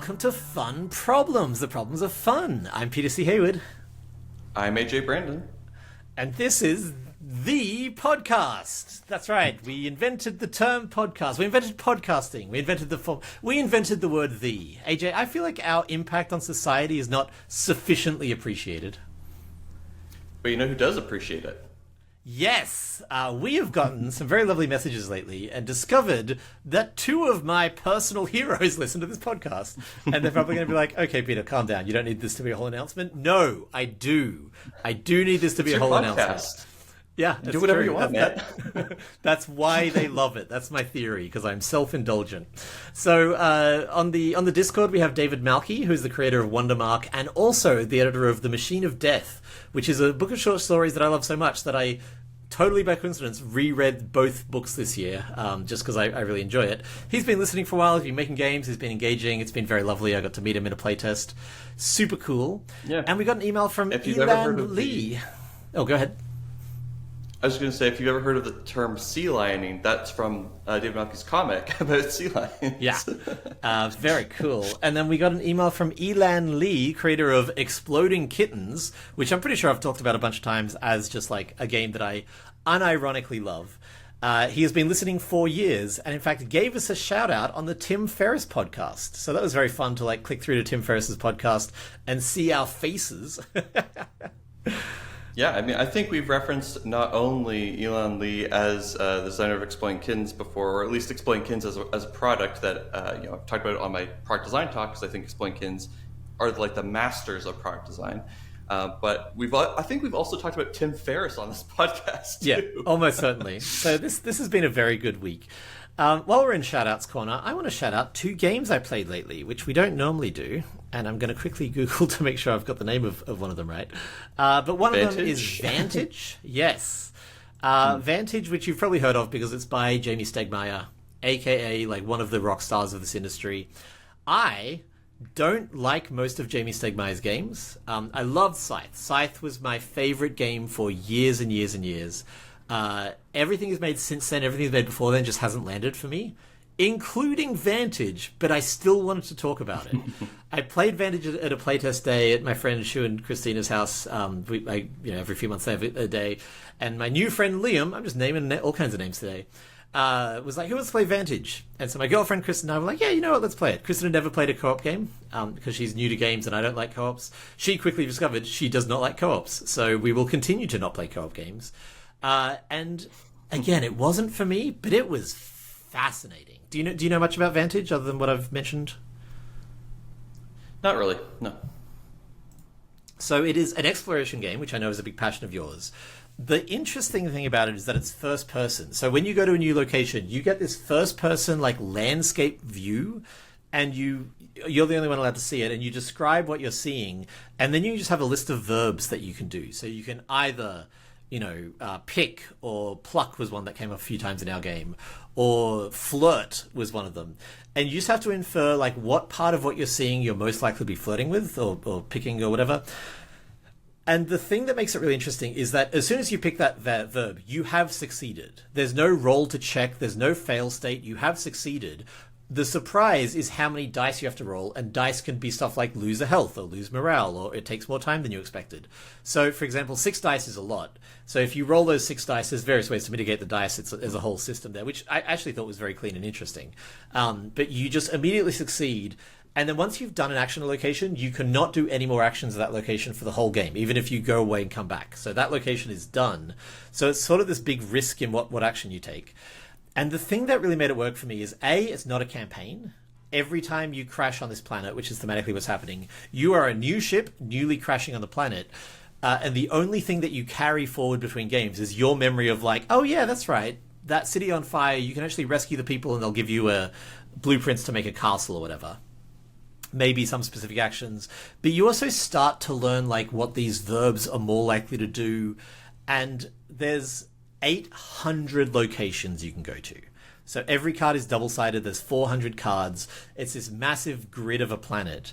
welcome to Fun Problems. The problems are fun. I'm Peter C. Hayward. I'm AJ Brandon. And this is the podcast. That's right. We invented the term podcast. We invented podcasting. We invented the word the. AJ, I feel like our impact on society is not sufficiently appreciated. But you know who does appreciate it? Yes, we have gotten some very lovely messages lately and discovered that two of my personal heroes listen to this podcast. And they're probably going to be like, okay, Peter, calm down. You don't need this to be a whole announcement. No, I do. I do need this to be a whole announcement. Yeah, do whatever you want, man. That's why they love it. That's my theory, because I'm self-indulgent. So on the Discord, we have David Malky, who's the creator of Wondermark, and also the editor of The Machine of Death, which is a book of short stories that I love so much that I totally by coincidence reread both books this year, just because I really enjoy it. He's been listening for a while. He's been making games. He's been engaging. It's been very lovely. I got to meet him in a playtest. Super cool. Yeah. And we got an email from Elan Lee. Oh, go ahead. I was going to say, if you've ever heard of the term sea lioning, that's from David Malky's comic about sea lions. Yeah, very cool. And then we got an email from Elan Lee, creator of Exploding Kittens, which I'm pretty sure I've talked about a bunch of times as just like a game that I unironically love. He has been listening for years and in fact gave us a shout out on the Tim Ferriss podcast. So that was very fun to like click through to Tim Ferriss's podcast and see our faces. Yeah, I mean, I think we've referenced not only Elan Lee as the designer of Exploding Kittens before, or at least Exploding Kittens as a product that, I've talked about it on my product design talk, because I think Exploding Kittens are like the masters of product design. But I think we've also talked about Tim Ferriss on this podcast, too. Yeah, almost certainly. So this has been a very good week. While we're in Shoutouts Corner, I want to shout out 2 games I played lately, which we don't normally do. And I'm going to quickly Google to make sure I've got the name of one of them right. But one of them is Vantage. Yes. Vantage, which you've probably heard of because it's by Jamie Stegmaier, a.k.a. like one of the rock stars of this industry. I don't like most of Jamie Stegmaier's games. I loved Scythe. Scythe was my favorite game for years and years and years. Everything he's made since then, everything he's made before then just hasn't landed for me, including Vantage, but I still wanted to talk about it. I played Vantage at a playtest day at my friend Shu and Christina's house. Every few months they have a day. And my new friend Liam, I'm just naming all kinds of names today, was like, who wants to play Vantage? And so my girlfriend Kristen and I were like, yeah, you know what, let's play it. Kristen had never played a co-op game because she's new to games and I don't like co-ops. She quickly discovered she does not like co-ops, so we will continue to not play co-op games. And again, it wasn't for me, but it was fascinating. Do you know much about Vantage other than what I've mentioned? Not really, no. So it is an exploration game, which I know is a big passion of yours. The interesting thing about it is that it's first person. So when you go to a new location, you get this first person like landscape view, and you're the only one allowed to see it, and you describe what you're seeing, and then you just have a list of verbs that you can do. So you can either pick, or pluck was one that came up a few times in our game, or flirt was one of them. And you just have to infer like what part of what you're seeing you're most likely to be flirting with or picking or whatever. And the thing that makes it really interesting is that as soon as you pick that verb, you have succeeded. There's no roll to check. There's no fail state. You have succeeded. The surprise is how many dice you have to roll, and dice can be stuff like lose a health or lose morale, or it takes more time than you expected. So, for example, 6 dice is a lot. So if you roll those 6 dice, there's various ways to mitigate the dice. There's a whole system there, which I actually thought was very clean and interesting. But you just immediately succeed, and then once you've done an action location, you cannot do any more actions at that location for the whole game, even if you go away and come back. So that location is done. So it's sort of this big risk in what action you take. And the thing that really made it work for me is, A, it's not a campaign. Every time you crash on this planet, which is thematically what's happening, you are a new ship, newly crashing on the planet, and the only thing that you carry forward between games is your memory of like, oh yeah, that's right, that city on fire, you can actually rescue the people and they'll give you blueprints to make a castle or whatever. Maybe some specific actions. But you also start to learn like what these verbs are more likely to do, and there's 800 locations you can go to. So every card is double-sided. There's 400 cards. It's this massive grid of a planet.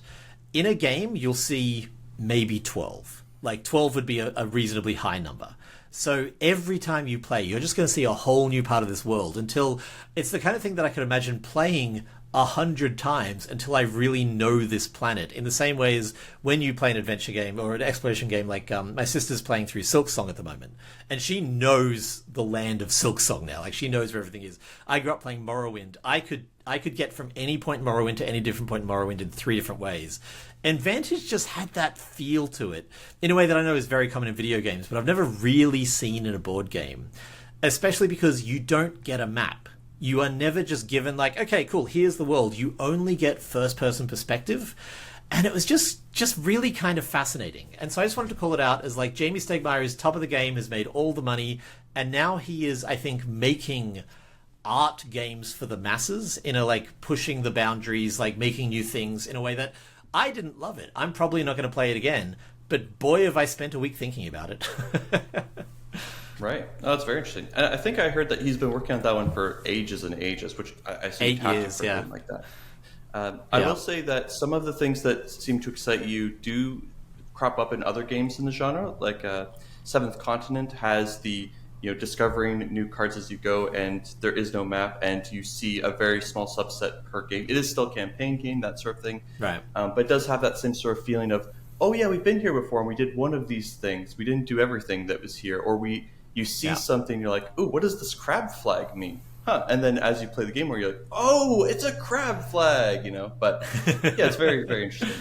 In a game, you'll see maybe 12. Like 12 would be a reasonably high number. So every time you play, you're just going to see a whole new part of this world until it's the kind of thing that I could imagine playing 100 times until I really know this planet. In the same way as when you play an adventure game or an exploration game, like my sister's playing through Silksong at the moment, and she knows the land of Silksong now. Like, she knows where everything is. I grew up playing Morrowind. I could get from any point in Morrowind to any different point in Morrowind in 3 different ways. And Vantage just had that feel to it in a way that I know is very common in video games, but I've never really seen in a board game, especially because you don't get a map. You are never just given like, okay, cool, here's the world. You only get first-person perspective. And it was just really kind of fascinating. And so I just wanted to call it out as like Jamie Stegmaier is top of the game, has made all the money, and now he is, I think, making art games for the masses in a like pushing the boundaries, like making new things in a way that I didn't love it. I'm probably not going to play it again, but boy, have I spent a week thinking about it. Right. Oh, that's very interesting. And I think I heard that he's been working on that one for ages and ages, which I assume 8 years, yeah. Like that. I will say that some of the things that seem to excite you do crop up in other games in the genre. Like Seventh Continent has the discovering new cards as you go, and there is no map, and you see a very small subset per game. It is still a campaign game, that sort of thing. Right. But it does have that same sort of feeling of, oh yeah, we've been here before, and we did one of these things. We didn't do everything that was here, or you see something, you're like, ooh, what does this crab flag mean? Huh. And then as you play the game where you're like, oh, it's a crab flag, But yeah, it's very, very interesting.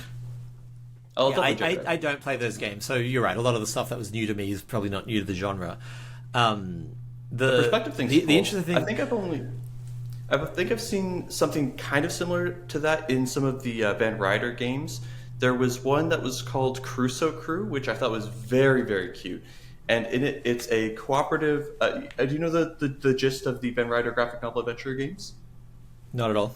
I don't play those games, so you're right. A lot of the stuff that was new to me is probably not new to the genre. The perspective thing's the cool. interesting thing... I think I've seen something kind of similar to that in some of the Van Ryder games. There was one that was called Crusoe Crew, which I thought was very, very cute. And in it, it's a cooperative... do you know the gist of the Van Ryder graphic novel adventure games? Not at all.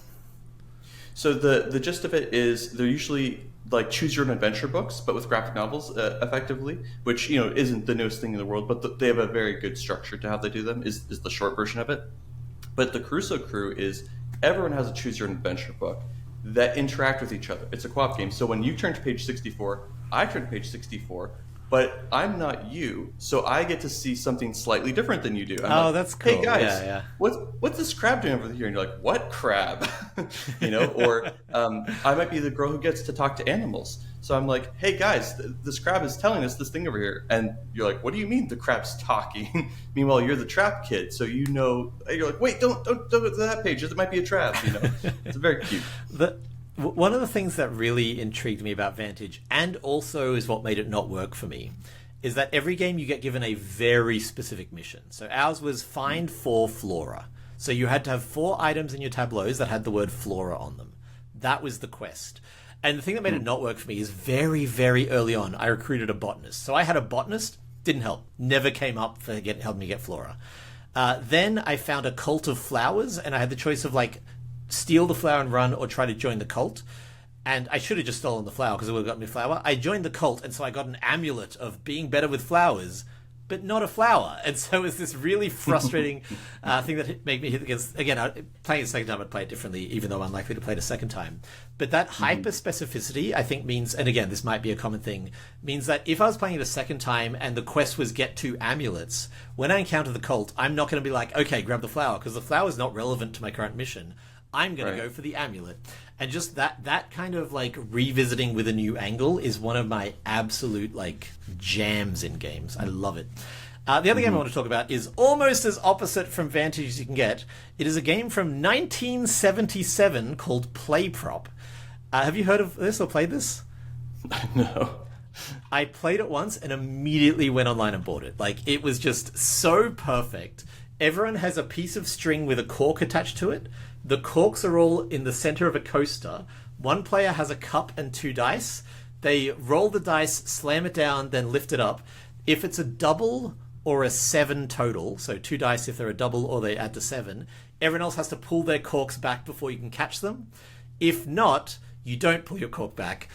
So the gist of it is they're usually like choose-your-own-adventure books, but with graphic novels, effectively, which isn't the newest thing in the world, but they have a very good structure to how they do them, is the short version of it. But the Crusoe Crew is everyone has a choose-your-own-adventure book that interact with each other. It's a co-op game. So when you turn to page 64, I turn to page 64, but I'm not you, so I get to see something slightly different than you do. I'm like, that's cool. Hey guys, yeah. what's this crab doing over here? And you're like, what crab? Or I might be the girl who gets to talk to animals. So I'm like, hey guys, this crab is telling us this thing over here. And you're like, what do you mean the crab's talking? Meanwhile, you're the trap kid, so you're like, wait, don't go to that page. It might be a trap. It's very cute. One of the things that really intrigued me about Vantage, and also is what made it not work for me, is that every game you get given a very specific mission. So ours was find 4 flora. So you had to have 4 items in your tableaus that had the word flora on them. That was the quest. And the thing that made it not work for me is very, very early on, I recruited a botanist. So I had a botanist, didn't help, never came up for helping me get flora. Then I found a cult of flowers, and I had the choice of steal the flower and run or try to join the cult. And I should have just stolen the flower because it would have got me a flower. I joined the cult, and so I got an amulet of being better with flowers, but not a flower. And so it was this really frustrating thing that made me hit against... Again, playing it a second time, I'd play it differently, even though I'm unlikely to play it a second time. But that hyper-specificity, I think, means... And again, this might be a common thing, means that if I was playing it a second time and the quest was get 2 amulets, when I encounter the cult, I'm not going to be like, okay, grab the flower, because the flower is not relevant to my current mission. I'm going to go for the amulet. And just that kind of revisiting with a new angle is one of my absolute jams in games. I love it. The other game I want to talk about is almost as opposite from Vantage as you can get. It is a game from 1977 called Playprop. Have you heard of this or played this? No. I played it once and immediately went online and bought it. It was just so perfect. Everyone has a piece of string with a cork attached to it. The corks are all in the center of a coaster. One player has a cup and 2 dice. They roll the dice, slam it down, then lift it up. If it's a double or a 7 total, so 2 dice if they're a double or they add to 7, everyone else has to pull their corks back before you can catch them. If not, you don't pull your cork back.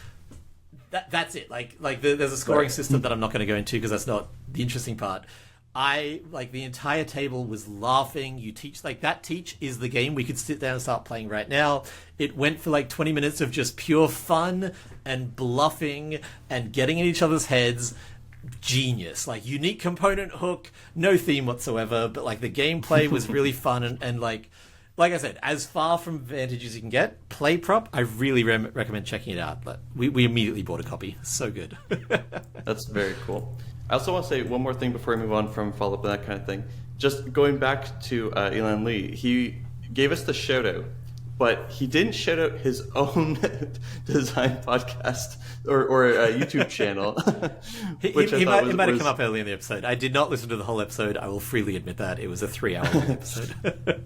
That's it. There's a scoring system that I'm not going to go into because that's not the interesting part. The entire table was laughing. You teach, that teach is the game we could sit down and start playing right now. It went for 20 minutes of just pure fun and bluffing and getting in each other's heads. Genius. Unique component hook, no theme whatsoever, but the gameplay was really fun and like I said, as far from Vantage as you can get, PlayProp, I really recommend checking it out. But we immediately bought a copy. So good. That's very cool. I also want to say one more thing before we move on from follow-up and that kind of thing. Just going back to Elan Lee, he gave us the shout-out, but he didn't shout out his own design podcast or YouTube channel. It might have come up early in the episode. I did not listen to the whole episode. I will freely admit that. It was a 3-hour episode.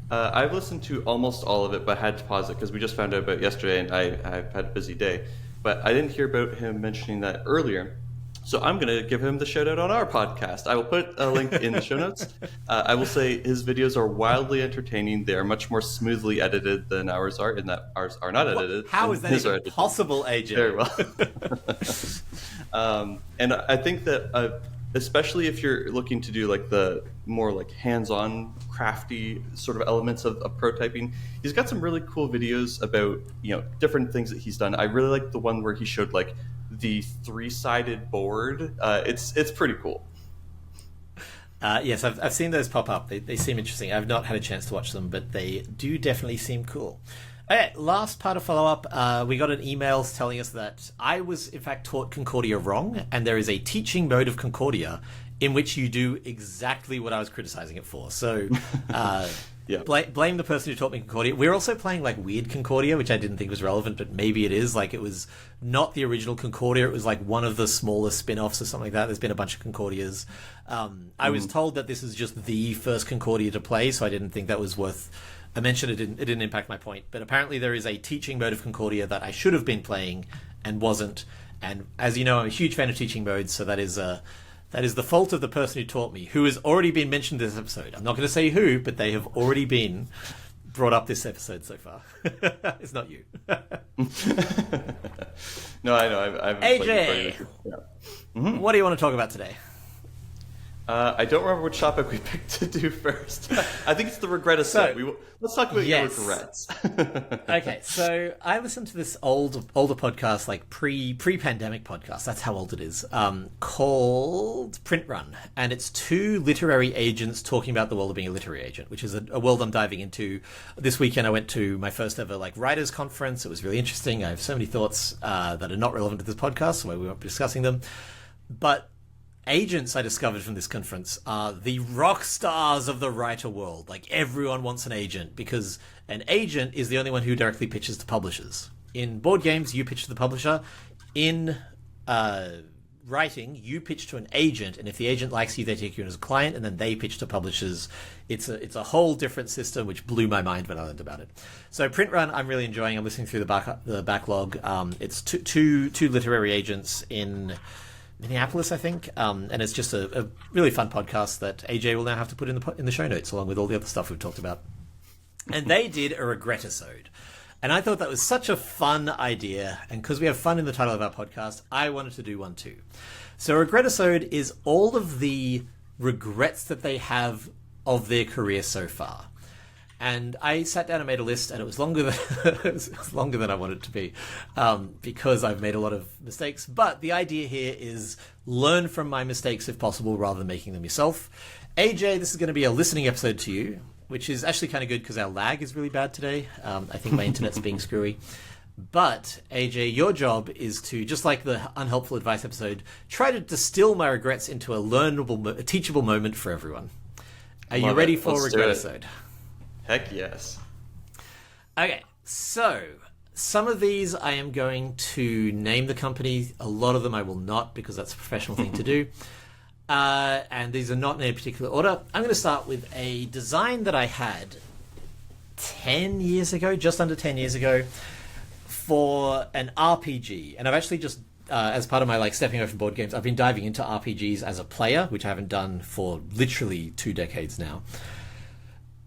I've listened to almost all of it, but had to pause it because we just found out about it yesterday, and I've had a busy day. But I didn't hear about him mentioning that earlier. So I'm going to give him the shout out on our podcast. I will put a link in the show notes. I will say his videos are wildly entertaining. They are much more smoothly edited than ours are, in that ours are not edited. How is that even possible, AJ? Very well. And I think that especially if you're looking to do like the more like hands-on crafty sort of elements of prototyping, he's got some really cool videos about, different things that he's done. I really like the one where he showed like the 3-sided board. It's pretty cool. Yes, I've seen those pop up. They seem interesting. I've not had a chance to watch them, but they do definitely seem cool. Okay, last part of follow-up. We got an email telling us that I was, in fact, taught Concordia wrong, and there is a teaching mode of Concordia in which you do exactly what I was criticizing it for. So, yeah. Blame the person who taught me Concordia. We're also playing, like, weird Concordia, which I didn't think was relevant, but maybe it is. Like, it was not the original Concordia. It was, like, one of the smaller spin-offs or something like that. There's been a bunch of Concordias. I was told that this is just the first Concordia to play, so I didn't think that was worth... I mentioned it didn't impact my point, but apparently there is a teaching mode of Concordia that I should have been playing and wasn't. And as you know, I'm a huge fan of teaching modes, so that is the fault of the person who taught me, who has already been mentioned in this episode. I'm not going to say who, but they have already been brought up this episode so far. It's not you. No, I know. I've AJ, what do you want to talk about today? I don't remember which topic we picked to do first. I think it's the Regretisode. Let's talk about your regrets. Okay, so I listened to this older podcast, like pre-pandemic podcast. That's how old it is. Called Print Run, and it's 2 literary agents talking about the world of being a literary agent, which is a world I'm diving into. This weekend I went to my first ever writers conference. It was really interesting. I have so many thoughts that are not relevant to this podcast, so we won't be discussing them. But agents, I discovered from this conference, are the rock stars of the writer world. Like, everyone wants an agent because an agent is the only one who directly pitches to publishers. In board games, you pitch to the publisher. In writing, you pitch to an agent, and if the agent likes you, they take you in as a client, and then they pitch to publishers. It's a whole different system, which blew my mind when I learned about it. So Print Run, I'm really enjoying. I'm listening through the backlog. It's two literary agents in Minneapolis, I think, and it's just a really fun podcast that AJ will now have to put in the show notes along with all the other stuff we've talked about. And they did a Regretisode, and I thought that was such a fun idea, and because we have fun in the title of our podcast, I wanted to do one too. So Regretisode is all of the regrets that they have of their career so far. And I sat down and made a list, and it was longer than I wanted it to be, because I've made a lot of mistakes. But the idea here is learn from my mistakes if possible, rather than making them yourself. AJ, this is going to be a listening episode to you, which is actually kind of good because our lag is really bad today. I think my internet's being screwy. But AJ, your job is to, just like the unhelpful advice episode, try to distill my regrets into a teachable moment for everyone. Are you ready for Regretisode? Heck yes. Okay, so some of these I am going to name the company. A lot of them I will not, because that's a professional thing to do. And these are not in any particular order. I'm going to start with a design that I had 10 years ago, just under 10 years ago, for an RPG. And I've actually just, as part of my stepping away from board games, I've been diving into RPGs as a player, which I haven't done for literally 2 decades now.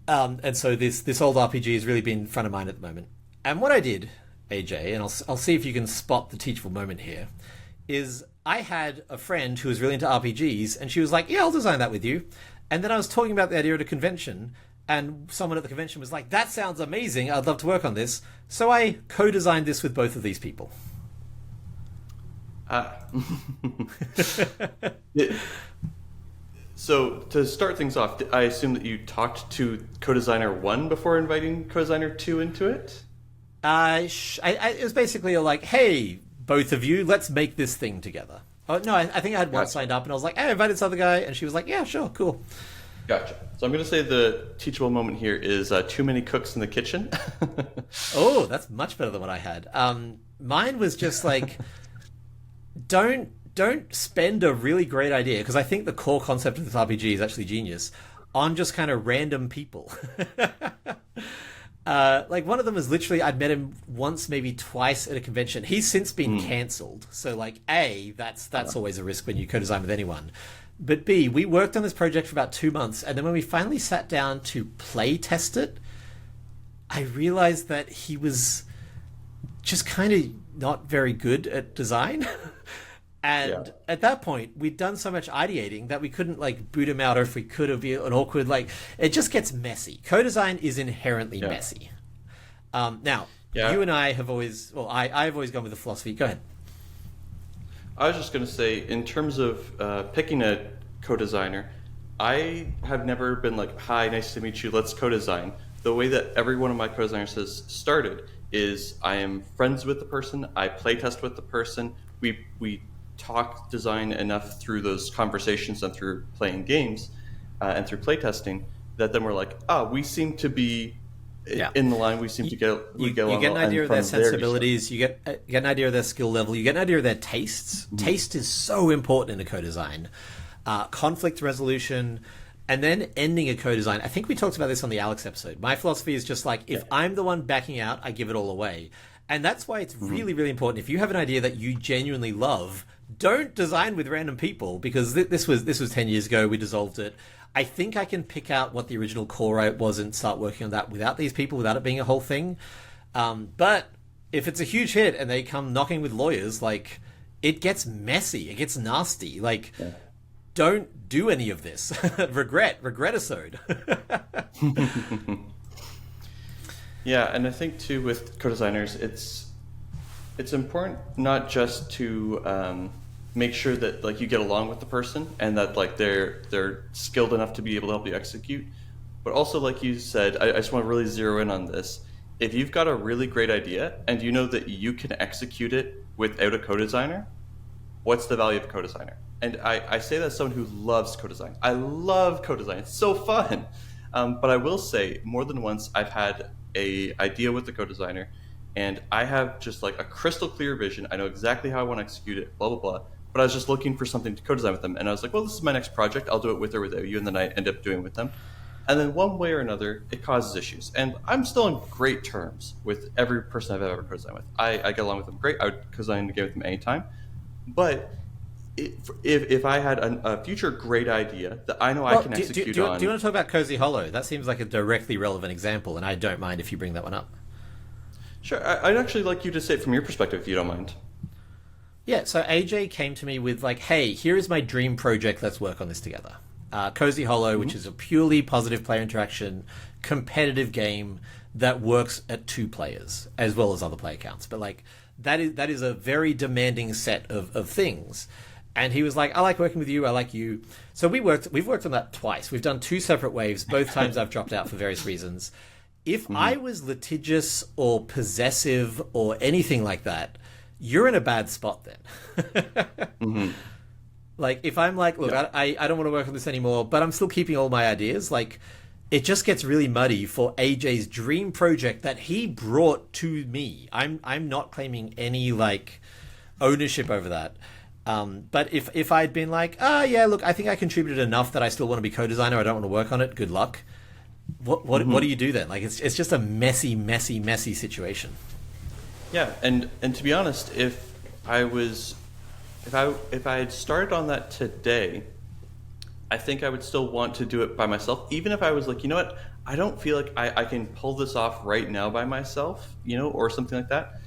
And so this old RPG has really been front of mind at the moment. And what I did, AJ, and I'll see if you can spot the teachable moment here, is I had a friend who was really into RPGs, and she was like, yeah, I'll design that with you. And then I was talking about the idea at a convention, and someone at the convention was like, that sounds amazing, I'd love to work on this. So I co-designed this with both of these people. So to start things off, I assume that you talked to co-designer 1 before inviting co-designer 2 into it? It was basically like, hey, both of you, let's make this thing together. Oh, no, I think I had one signed up, and I was like, hey, I invited this other guy, and she was like, yeah, sure, cool. Gotcha. So I'm going to say the teachable moment here is too many cooks in the kitchen. Oh, that's much better than what I had. Mine was just like, don't spend a really great idea, because I think the core concept of this RPG is actually genius, on just kind of random people. Like one of them was literally, I'd met him once, maybe twice at a convention. He's since been cancelled. So like, A, that's always a risk when you co-design with anyone. But B, we worked on this project for about 2 months, and then when we finally sat down to play test it, I realized that he was just kind of not very good at design. And at that point, we'd done so much ideating that we couldn't like boot him out, or if we could have an awkward, like, it just gets messy. Co-design is inherently messy. Now, you and I have always, well, I've always gone with the philosophy. Go ahead. I was just going to say, in terms of picking a co-designer, I have never been like, hi, nice to meet you, let's co-design. The way that every one of my co-designers has started is I am friends with the person, I play test with the person, we talk design enough through those conversations and through playing games and through playtesting that then we're like, we seem to be in the line. We seem to get along. You get an idea of their sensibilities. You get an idea of their skill level. You get an idea of their tastes. Mm-hmm. Taste is so important in a co-design. Conflict resolution, and then ending a co-design. I think we talked about this on the Alex episode. My philosophy is just like, if I'm the one backing out, I give it all away. And that's why it's really, really important. If you have an idea that you genuinely love, don't design with random people, because this was 10 years ago. We dissolved it. I think I can pick out what the original core was and start working on that without these people, without it being a whole thing. But if it's a huge hit and they come knocking with lawyers, like, it gets messy. It gets nasty. Like, don't do any of this. Regretisode. Yeah, and I think too with co-designers, it's important not just to make sure that like you get along with the person and that like they're skilled enough to be able to help you execute, but also like you said, I just want to really zero in on this. If you've got a really great idea and you know that you can execute it without a co-designer, what's the value of a co-designer? And I say that as someone who loves co-design. I love co-design. It's so fun. But I will say more than once I've had a idea with the co-designer and I have just like a crystal clear vision. I know exactly how I want to execute it, blah, blah, blah. But I was just looking for something to co-design with them. And I was like, well, this is my next project. I'll do it with or without you. And then I end up doing it with them. And then one way or another, it causes issues. And I'm still on great terms with every person I've ever co-designed with. I get along with them great. I would co-design again with them anytime. But if I had a future great idea that I know I can execute on... Do you want to talk about Cozy Hollow? That seems like a directly relevant example, and I don't mind if you bring that one up. Sure. I'd actually like you to say it from your perspective, if you don't mind. Yeah, so AJ came to me with like, hey, here is my dream project, let's work on this together. Cozy Hollow, which is a purely positive player interaction, competitive game that works at 2 players, as well as other player counts. But like, that is a very demanding set of things. And he was like, I like working with you, I like you. So we've worked on that twice. We've done 2 separate waves. Both times I've dropped out for various reasons. If I was litigious or possessive or anything like that, you're in a bad spot then. Like, if I'm like, look, I don't want to work on this anymore, but I'm still keeping all my ideas, like, it just gets really muddy for AJ's dream project that he brought to me. I'm not claiming any, like, ownership over that. But if I'd been like, yeah, look, I think I contributed enough that I still want to be co-designer, I don't want to work on it, good luck. What do you do then? Like, it's just a messy situation. Yeah, and to be honest, if I had started on that today, I think I would still want to do it by myself, even if I was like, you know what, I don't feel like I can pull this off right now by myself, or something like that.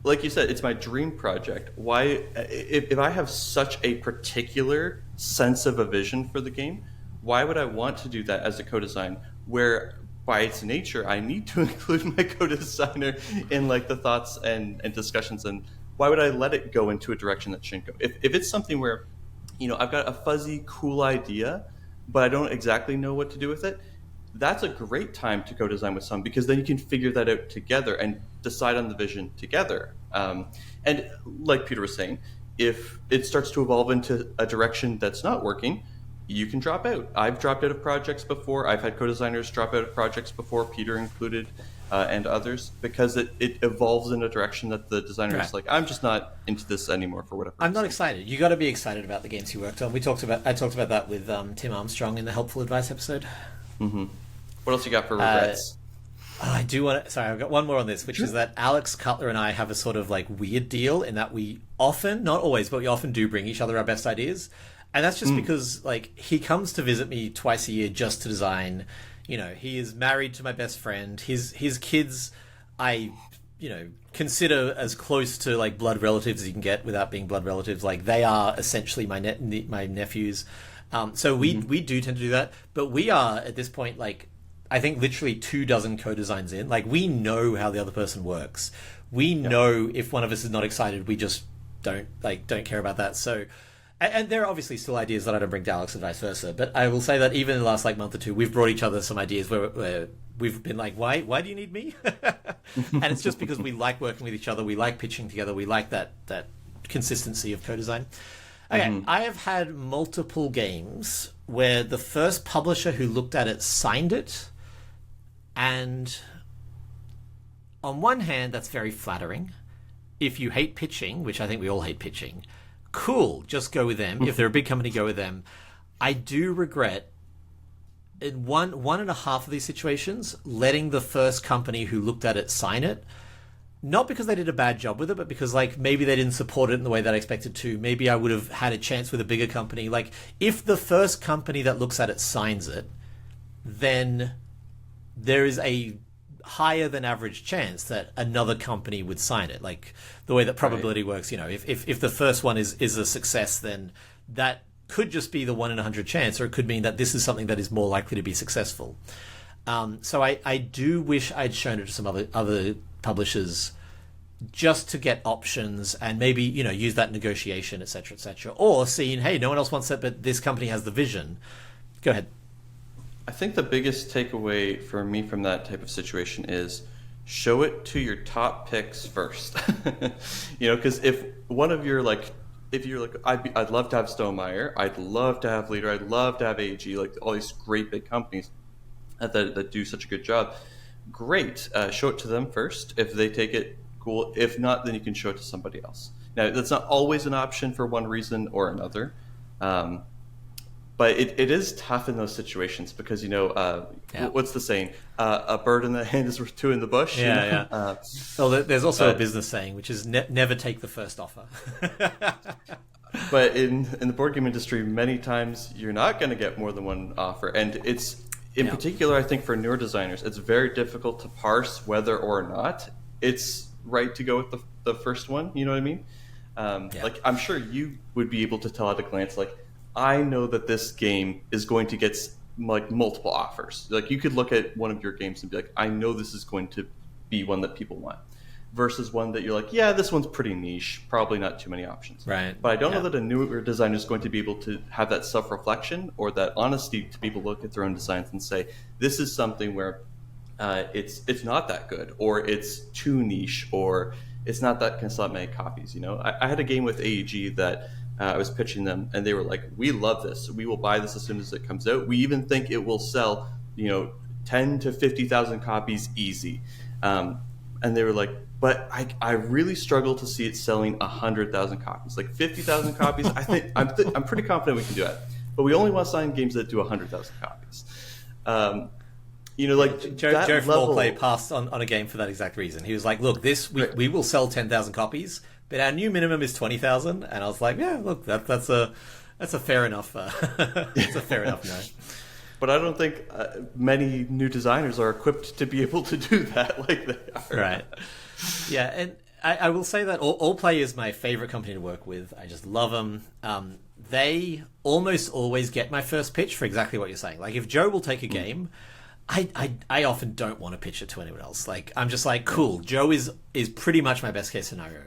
Like you said, it's my dream project. Why, if I have such a particular sense of a vision for the game, why would I want to do that as a co-design where by its nature, I need to include my co-designer in like the thoughts and discussions, and why would I let it go into a direction that shouldn't go? If it's something where, I've got a fuzzy, cool idea, but I don't exactly know what to do with it. That's a great time to co-design with someone, because then you can figure that out together and decide on the vision together. And like Peter was saying, if it starts to evolve into a direction that's not working, you can drop out. I've dropped out of projects before. I've had co-designers drop out of projects before, Peter included, and others, because it evolves in a direction that the designer is like, I'm just not into this anymore for whatever I'm reason. not excited. You got to be excited about the games you worked on. I talked about that with Tim Armstrong in the Helpful Advice episode. Mm-hmm. What else you got for regrets? I do want to... Sorry, I've got one more on this, which is that Alex Cutler and I have a sort of like weird deal in that we often, not always, but we often do bring each other our best ideas. And that's just because like he comes to visit me twice a year just to design. You know, he is married to my best friend. His kids, I, consider as close to like blood relatives as you can get without being blood relatives. Like they are essentially my nephews. So we do tend to do that. But we are at this point, like, I think literally 24 co-designs in. Like we know how the other person works. We know if one of us is not excited, we just don't care about that. So, and there are obviously still ideas that I don't bring to Alex and vice versa. But I will say that even in the last like month or two, we've brought each other some ideas where we've been like, why do you need me? And it's just because we like working with each other. We like pitching together. We like that consistency of co-design. Okay, I have had multiple games where the first publisher who looked at it signed it. And on one hand, that's very flattering. If you hate pitching, which I think we all hate pitching, cool, just go with them. If they're a big company, go with them. I do regret in one and a half of these situations letting the first company who looked at it sign it. Not because they did a bad job with it, but because like maybe they didn't support it in the way that I expected to. Maybe I would have had a chance with a bigger company. Like if the first company that looks at it signs it, then there is a higher than average chance that another company would sign it. Like the way that probability works, if the first one is a success, then that could just be the 1 in 100 chance, or it could mean that this is something that is more likely to be successful. So I do wish I'd shown it to some other publishers just to get options and maybe, use that negotiation, et cetera, or seeing, hey, no one else wants it, but this company has the vision. Go ahead. I think the biggest takeaway for me from that type of situation is show it to your top picks first. Because if one of your if you're like, I'd love to have Stonemaier, I'd love to have Leader, I'd love to have AEG, like all these great big companies that do such a good job. Great, show it to them first. If they take it, cool. If not, then you can show it to somebody else. Now, that's not always an option for one reason or another. But it is tough in those situations because, what's the saying? A bird in the hand is worth two in the bush. Yeah. So there's also a business saying, which is never take the first offer. But in the board game industry, many times you're not going to get more than one offer. And it's, in particular, I think for newer designers, it's very difficult to parse whether or not it's right to go with the first one. You know what I mean? Like, I'm sure you would be able to tell at a glance, like, I know that this game is going to get like multiple offers. Like you could look at one of your games and be like, I know this is going to be one that people want, versus one that you're like, yeah, this one's pretty niche, probably not too many options. Right. But I don't know that a newer designer is going to be able to have that self-reflection or that honesty to be able to look at their own designs and say, this is something where it's not that good, or it's too niche, or it's not that can sell that many copies. I had a game with AEG that I was pitching them, and they were like, we love this. We will buy this as soon as it comes out. We even think it will sell, 10 to 50,000 copies easy. And they were like, but I really struggle to see it selling 100,000 copies. Like 50,000 copies, I'm pretty confident we can do it. But we only want to sign games that do 100,000 copies. Joe from Allplay passed on a game for that exact reason. He was like, look, we will sell 10,000 copies, but our new minimum is 20,000. And I was like, yeah, look, that's a fair enough it's a fair enough no. But I don't think many new designers are equipped to be able to do that like they are. Right. Yeah, and I will say that Allplay is my favorite company to work with. I just love them. They almost always get my first pitch for exactly what you're saying. Like if Joe will take a game, I often don't want to pitch it to anyone else. Like I'm just like, cool, Joe is pretty much my best case scenario.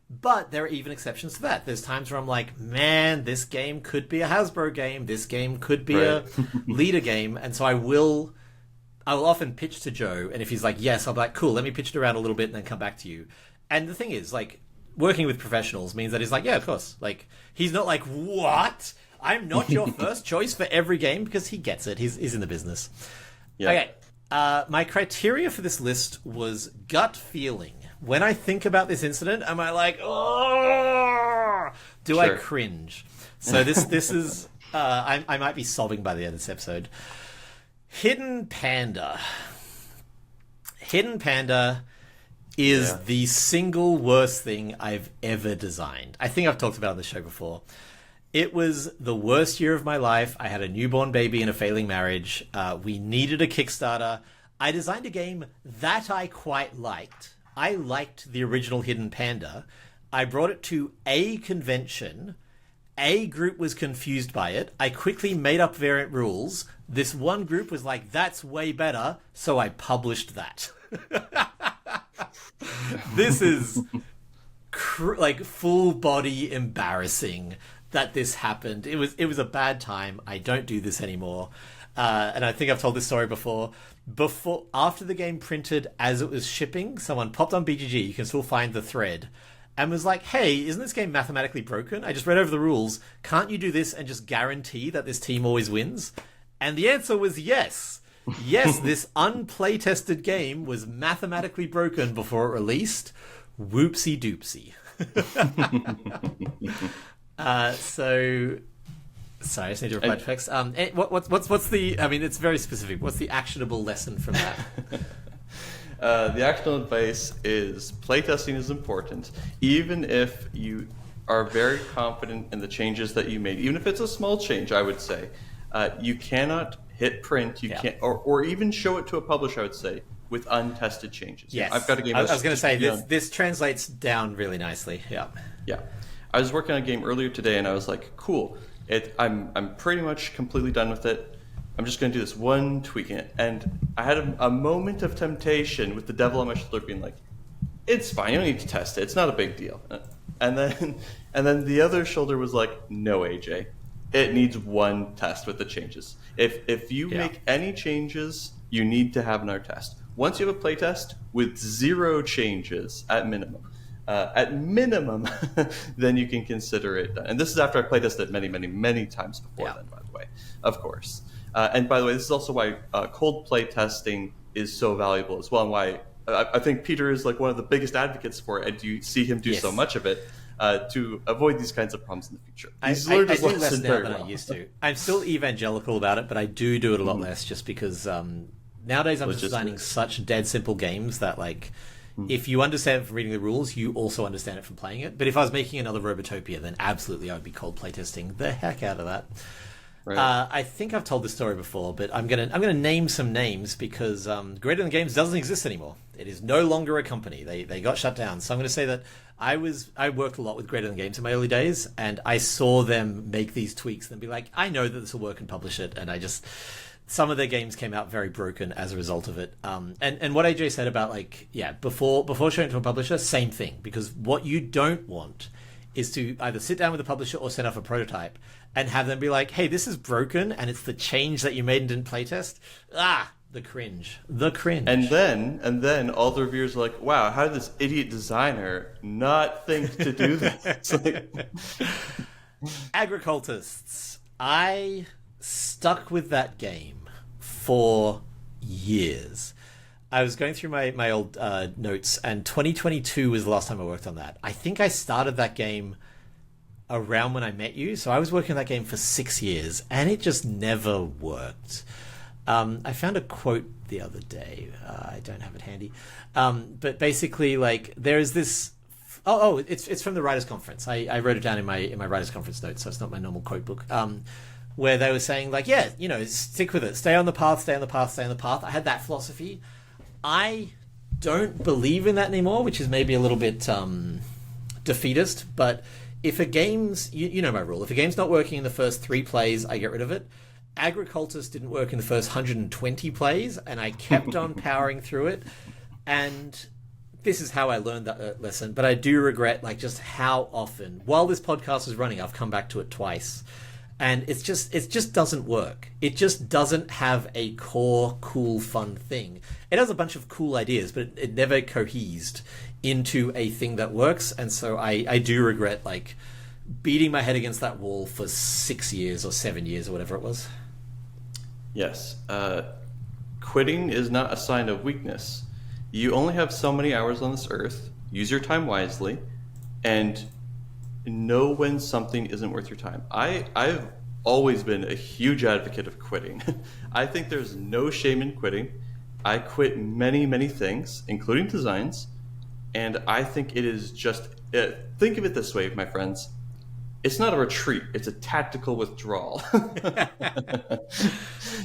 But there are even exceptions to that. There's times where I'm like, man, this game could be a Hasbro game. This game could be a leader game. And so I will often pitch to Joe. And if he's like, yes, I'll be like, cool, let me pitch it around a little bit and then come back to you. And the thing is, like, working with professionals means that he's like, yeah, of course. Like, he's not like, what? I'm not your first choice for every game, because he gets it. He's in the business. Yeah. Okay. My criteria for this list was gut feeling. When I think about this incident, am I like, oh, do I cringe? So this is, I might be sobbing by the end of this episode. Hidden Panda. Hidden Panda is the single worst thing I've ever designed. I think I've talked about it on the show before. It was the worst year of my life. I had a newborn baby and a failing marriage. We needed a Kickstarter. I designed a game that I quite liked. I liked the original Hidden Panda. I brought it to a convention. A group was confused by it. I quickly made up variant rules. This one group was like, that's way better, so I published that. This is like full body embarrassing that this happened. It was a bad time. I don't do this anymore. And I think I've told this story before. After the game printed as it was shipping, someone popped on BGG, you can still find the thread, and was like, hey, isn't this game mathematically broken? I just read over the rules. Can't you do this and just guarantee that this team always wins? And the answer was yes. Yes, this unplay-tested game was mathematically broken before it released. Whoopsie doopsie. Sorry, I just need to reply to text. What's the? I mean, it's very specific. What's the actionable lesson from that? The actionable advice is playtesting is important, even if you are very confident in the changes that you made. Even if it's a small change, I would say, you cannot hit print. You can't, or even show it to a publisher. I would say with untested changes. Yes, I've got a game. I was going to say this translates down really nicely. Yeah. Yeah, I was working on a game earlier today, and I was like, cool. I'm pretty much completely done with it. I'm just going to do this one tweak in it. And I had a moment of temptation with the devil on my shoulder being like, it's fine, you don't need to test it. It's not a big deal. And then the other shoulder was like, no, AJ. It needs one test with the changes. If you make any changes, you need to have another test. Once you have a playtest with 0 changes at minimum, then you can consider it done. And this is after I playtested it many, many, many times before then, by the way, of course. And by the way, this is also why cold play testing is so valuable as well, and why I think Peter is like one of the biggest advocates for it, and you see him do so much of it to avoid these kinds of problems in the future. I do less now than I used to. I'm still evangelical about it, but I do it a lot less, just because nowadays I'm just designing such dead simple games that, like, if you understand it from reading the rules, you also understand it from playing it. But if I was making another Robotopia, then absolutely I would be cold playtesting the heck out of that. Right. I think I've told this story before, but I'm gonna name some names because Greater Than Games doesn't exist anymore. It is no longer a company. They got shut down. So I'm going to say that I worked a lot with Greater Than Games in my early days, and I saw them make these tweaks and be like, I know that this will work, and publish it. And some of their games came out very broken as a result of it. And what AJ said about, like, before showing it to a publisher, same thing, because what you don't want is to either sit down with a publisher or send off a prototype and have them be like, hey, this is broken and it's the change that you made and didn't playtest. The cringe. And then all the reviewers are like, wow, how did this idiot designer not think to do this? Agricultists. I stuck with that game for years. I was going through my old notes, and 2022 was the last time I worked on that. I think I started that game around when I met you, so I was working on that game for 6 years, and it just never worked. I found a quote the other day. I don't have it handy. But basically, like, there is this... it's from the Writers' Conference. I wrote it down in my Writers' Conference notes, so it's not my normal quote book. Where they were saying, like, stick with it. Stay on the path, stay on the path, stay on the path. I had that philosophy. I don't believe in that anymore, which is maybe a little bit defeatist. But if a game's... You know my rule. If a game's not working in the first 3 plays, I get rid of it. Agricultist didn't work in the first 120 plays, and I kept on powering through it. And this is how I learned that lesson, but I do regret like just how often, while this podcast is running, I've come back to it twice. And it just doesn't work. It just doesn't have a core, cool, fun thing. It has a bunch of cool ideas, but it never cohesed into a thing that works. And so I do regret like beating my head against that wall for 6 years or 7 years or whatever it was. Yes. Quitting is not a sign of weakness. You only have so many hours on this earth. Use your time wisely, and know when something isn't worth your time. I've always been a huge advocate of quitting. I think there's no shame in quitting. I quit many, many things, including designs, and I think it is just... think of it this way, my friends. It's not a retreat. It's a tactical withdrawal.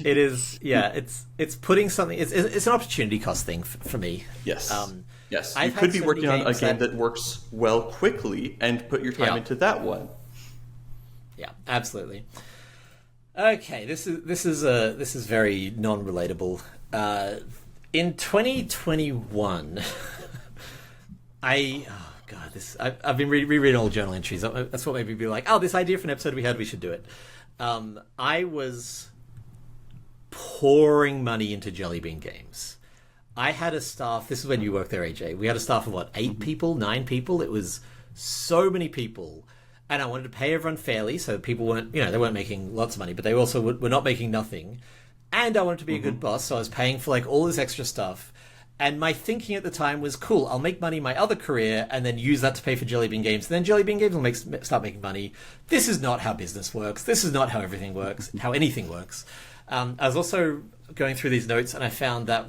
It is, yeah. It's putting something... It's an opportunity cost thing for me. Yes. Yes. I've You could be so working many on a games game that works well quickly and put your time into that one. Yeah, absolutely. Okay, this is very non-relatable. In 2021, I've been rereading all journal entries. That's what made me be like, oh, this idea for an episode we had, we should do it. I was pouring money into Jelly Bean Games. I had a staff, this is when you worked there, AJ. We had a staff of, 8 people, 9 people? It was so many people. And I wanted to pay everyone fairly, so people weren't, they weren't making lots of money, but they also were not making nothing. And I wanted to be a good boss, so I was paying for, all this extra stuff. And my thinking at the time was, cool, I'll make money in my other career and then use that to pay for Jelly Bean Games. And then Jelly Bean Games will start making money. This is not how business works. This is not how everything works, how anything works. I was also going through these notes, and I found that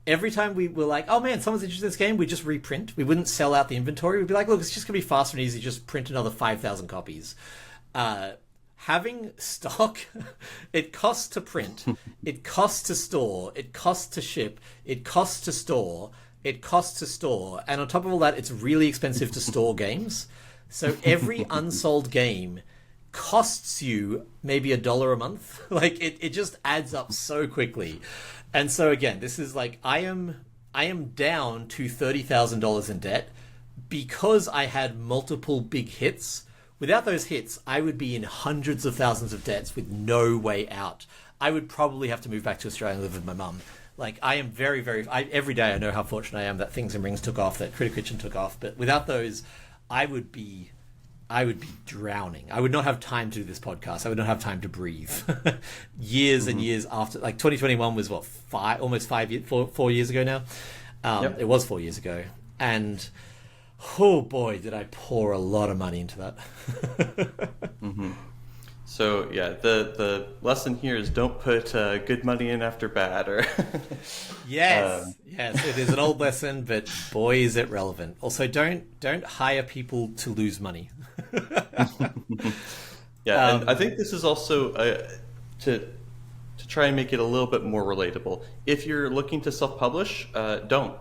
every time we were like, oh man, someone's interested in this game, we just reprint. We wouldn't sell out the inventory. We'd be like, look, it's just going to be faster and easy. Just print another 5,000 copies. Having stock, it costs to print, it costs to store, it costs to ship, it costs to store, it costs to store. And on top of all that, it's really expensive to store games. So every unsold game costs you maybe $1 a month. It just adds up so quickly. And so again, this is I am down to $30,000 in debt because I had multiple big hits. Without those hits, I would be in hundreds of thousands of debts with no way out. I would probably have to move back to Australia and live with my mum. I am very, very... every day I know how fortunate I am that Things and Rings took off, that Critter Kitchen took off. But without those, I would be drowning. I would not have time to do this podcast. I would not have time to breathe. Years and years after... 2021 was, almost 4 years ago now? Yep. It was 4 years ago. And... oh boy, did I pour a lot of money into that. So yeah, the lesson here is don't put good money in after bad. Or yes, it is an old lesson, but boy is it relevant. Also, don't hire people to lose money. Yeah, and I think this is also to try and make it a little bit more relatable. If you're looking to self-publish, don't.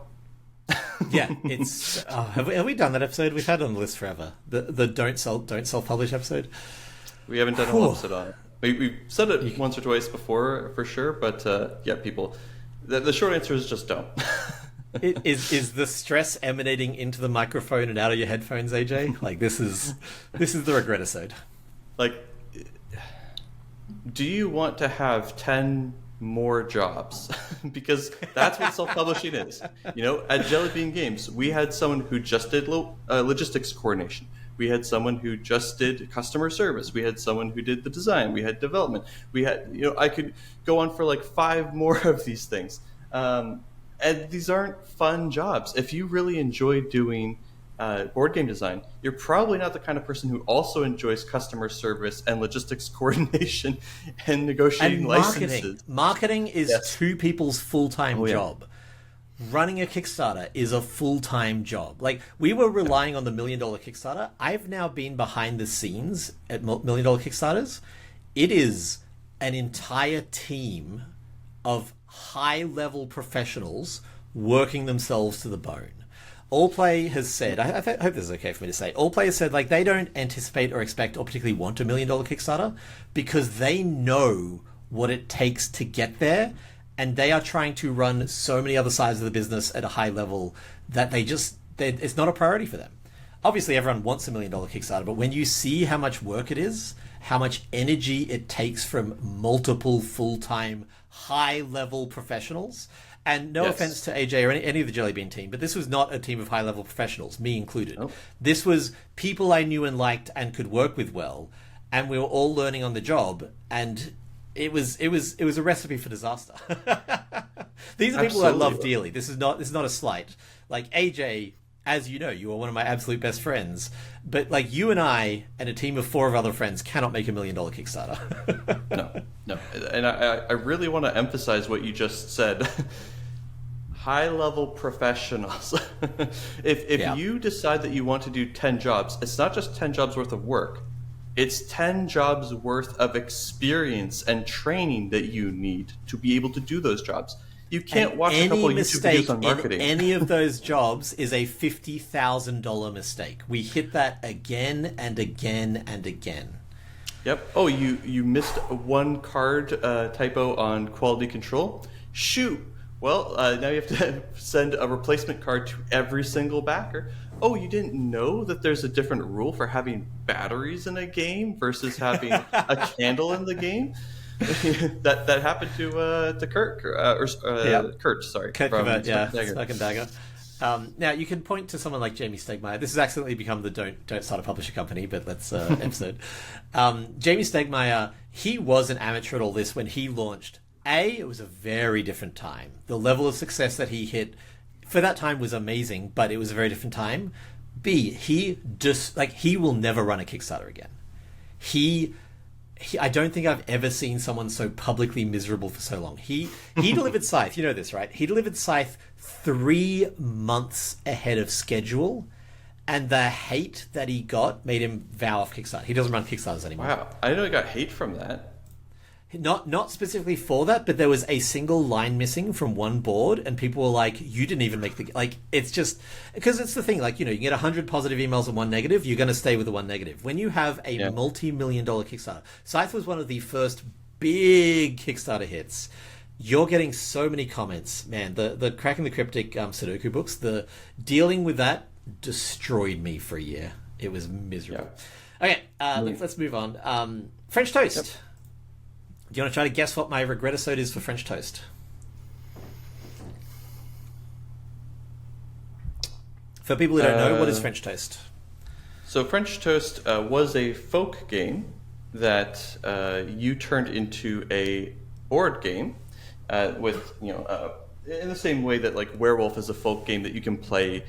Yeah, it's have we done that episode? We've had it on the list forever. The don't self-publish episode. We haven't done a whole episode on it. We've said it once or twice before for sure, but yeah, people. The short answer is just don't. Is the stress emanating into the microphone and out of your headphones, AJ? This is the Regretisode. Do you want to have 10 more jobs? Because that's what self-publishing is. At Jelly Bean Games, we had someone who just did logistics coordination. We had someone who just did customer service. We had someone who did the design. We had development. We had, I could go on for 5 more of these things. And these aren't fun jobs. If you really enjoy doing board game design, you're probably not the kind of person who also enjoys customer service and logistics coordination and negotiating and licenses. Marketing is 2 people's full-time job. Running a Kickstarter is a full-time job. We were relying on the $1 million Kickstarter. I've now been behind the scenes at $1 million Kickstarters. It is an entire team of high-level professionals working themselves to the bone. Allplay has said, I hope this is okay for me to say, Allplay has said they don't anticipate or expect or particularly want a $1 million Kickstarter because they know what it takes to get there, and they are trying to run so many other sides of the business at a high level that it's not a priority for them. Obviously, everyone wants $1 million Kickstarter, but when you see how much work it is, how much energy it takes from multiple full-time, high-level professionals, and no offense to AJ or any of the Jelly Bean team, but this was not a team of high-level professionals, me included. Nope. This was people I knew and liked and could work with well, and we were all learning on the job, and it was a recipe for disaster. These are people I love dearly. This is not a slight. Like AJ, as you know, you are one of my absolute best friends, but like you and I and a team of 4 other friends cannot make $1 million Kickstarter. No. And I really want to emphasize what you just said. High-level professionals. If you decide that you want to do 10 jobs, it's not just 10 jobs worth of work. It's 10 jobs worth of experience and training that you need to be able to do those jobs. You can't watch a couple of YouTube videos on marketing. Any of those jobs is a $50,000 mistake. We hit that again and again and again. Yep. Oh, you missed one card typo on quality control? Shoot. Well, now you have to send a replacement card to every single backer. Oh, you didn't know that there's a different rule for having batteries in a game versus having a candle in the game? that happened to Kurt. Kurt, sorry. Kurt, Stuck and Dagger. Now, you can point to someone like Jamie Stegmaier. This has accidentally become the Don't Start a Publisher Company, but let's episode. Jamie Stegmaier, he was an amateur at all this when he launched. It was a very different time. The level of success that he hit for that time was amazing, but it was a very different time. B, he will never run a Kickstarter again. I don't think I've ever seen someone so publicly miserable for so long. He delivered Scythe. You know this, right? He delivered Scythe 3 months ahead of schedule, and the hate that he got made him vow off Kickstarter. He doesn't run Kickstarters anymore. Wow, I didn't know he got hate from that. Not specifically for that, but there was a single line missing from one board, and people were like, "You didn't even make the..." Like, it's just... Because it's the thing, like, you know, you get 100 positive emails and 1 negative, you're going to stay with the 1 negative. When you have a multi-million-dollar Kickstarter... Scythe was one of the first big Kickstarter hits. You're getting so many comments. Man, the Cracking the Cryptic Sudoku books, the dealing with that destroyed me for a year. It was miserable. Yeah. Okay, let's move on. French Toast. Yep. Do you want to try to guess what my Regretisode is for French Toast? For people who don't know, what is French Toast? So French Toast was a folk game that you turned into a board game with, in the same way that like Werewolf is a folk game that you can play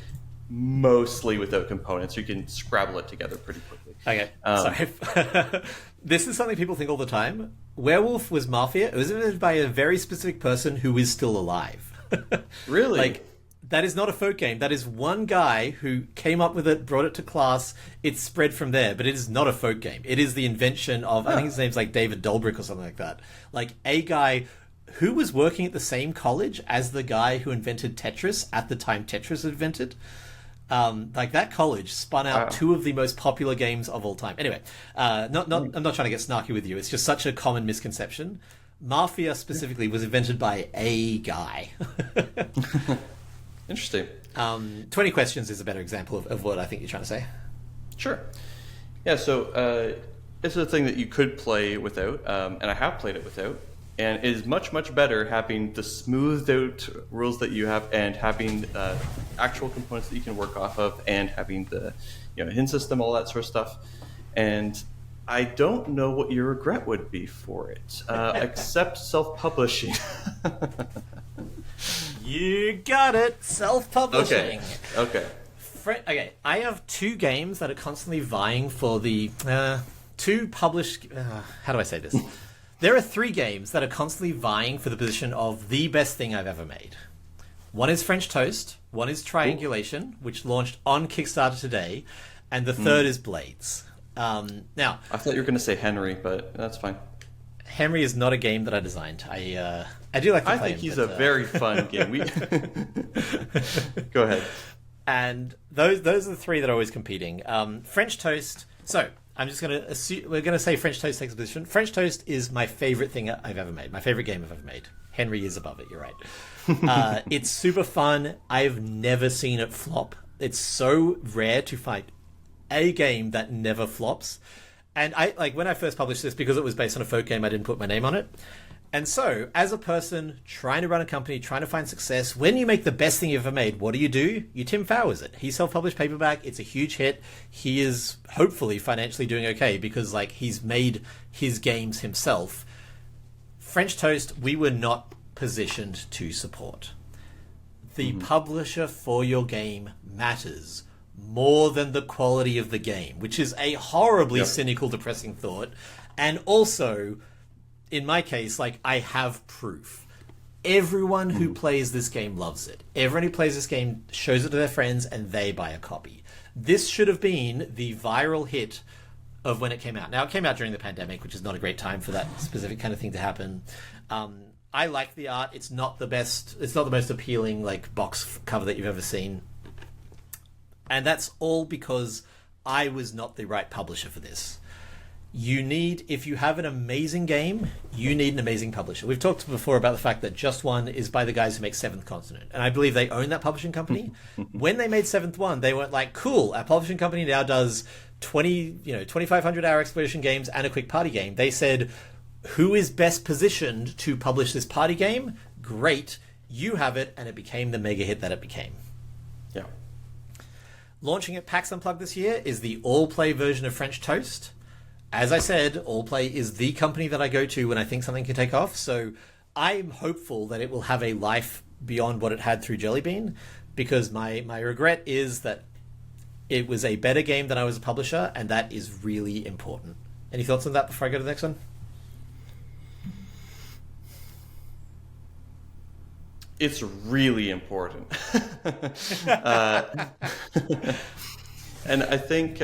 mostly without components. You can Scrabble it together pretty quickly. Okay, sorry. This is something people think all the time. Werewolf was Mafia. It was invented by a very specific person who is still alive. Really? Like, that is not a folk game. That is one guy who came up with it, brought it to class. It's spread from there, but it is not a folk game. It is the invention of, I think his name's like David Dolbrick or something like that. Like a guy who was working at the same college as the guy who invented Tetris at the time Tetris was invented. Like that college spun out 2 of the most popular games of all time. Anyway, I'm not trying to get snarky with you. It's just such a common misconception. Mafia specifically was invented by a guy. Interesting. 20 Questions is a better example of what I think you're trying to say. Sure. Yeah, so it's a thing that you could play without, and I have played it without. And it is much, much better having the smoothed out rules that you have and having actual components that you can work off of and having the hint system, all that sort of stuff. And I don't know what your regret would be for it, except self-publishing. You got it. Self-publishing. Okay. Okay, I have 2 games that are constantly vying for the 2 published... how do I say this? There are 3 games that are constantly vying for the position of the best thing I've ever made. One is French Toast, one is Triangulation, which launched on Kickstarter today, and the third is Blades. Now, I thought you were going to say Henry, but that's fine. Henry is not a game that I designed. I do like to play him. I think he's a very fun game. Go ahead. And those are the 3 that are always competing. French Toast. So I'm just going to assume we're going to say French Toast takes a position. French Toast is my favorite thing I've ever made. My favorite game I've ever made. Henry is above it, you're right. It's super fun. I've never seen it flop. It's so rare to find a game that never flops. And when I first published this, because it was based on a folk game, I didn't put my name on it. And so, as a person trying to run a company, trying to find success, when you make the best thing you've ever made, what do? You Tim Fowers it. He self-published paperback. It's a huge hit. He is hopefully financially doing okay because he's made his games himself. French Toast, we were not positioned to support. The publisher for your game matters more than the quality of the game, which is a horribly cynical, depressing thought. And also, in my case, I have proof. Everyone who plays this game loves it. Everyone who plays this game shows it to their friends and they buy a copy. This should have been the viral hit of when it came out. Now, it came out during the pandemic, which is not a great time for that specific kind of thing to happen. I like the art. It's not the best. It's not the most appealing box cover that you've ever seen. And that's all because I was not the right publisher for this. If you have an amazing game, you need an amazing publisher. We've talked before about the fact that Just One is by the guys who make Seventh Continent. And I believe they own that publishing company. When they made Seventh One, they weren't cool, our publishing company now does 2,500 hour exploration games and a quick party game. They said, who is best positioned to publish this party game? Great, you have it, and it became the mega hit that it became. Yeah. Launching at PAX Unplugged this year is the all-play version of French Toast. As I said, Allplay is the company that I go to when I think something can take off, so I'm hopeful that it will have a life beyond what it had through Jelly Bean, because my regret is that it was a better game than I was a publisher, and that is really important. Any thoughts on that before I go to the next one? It's really important. And I think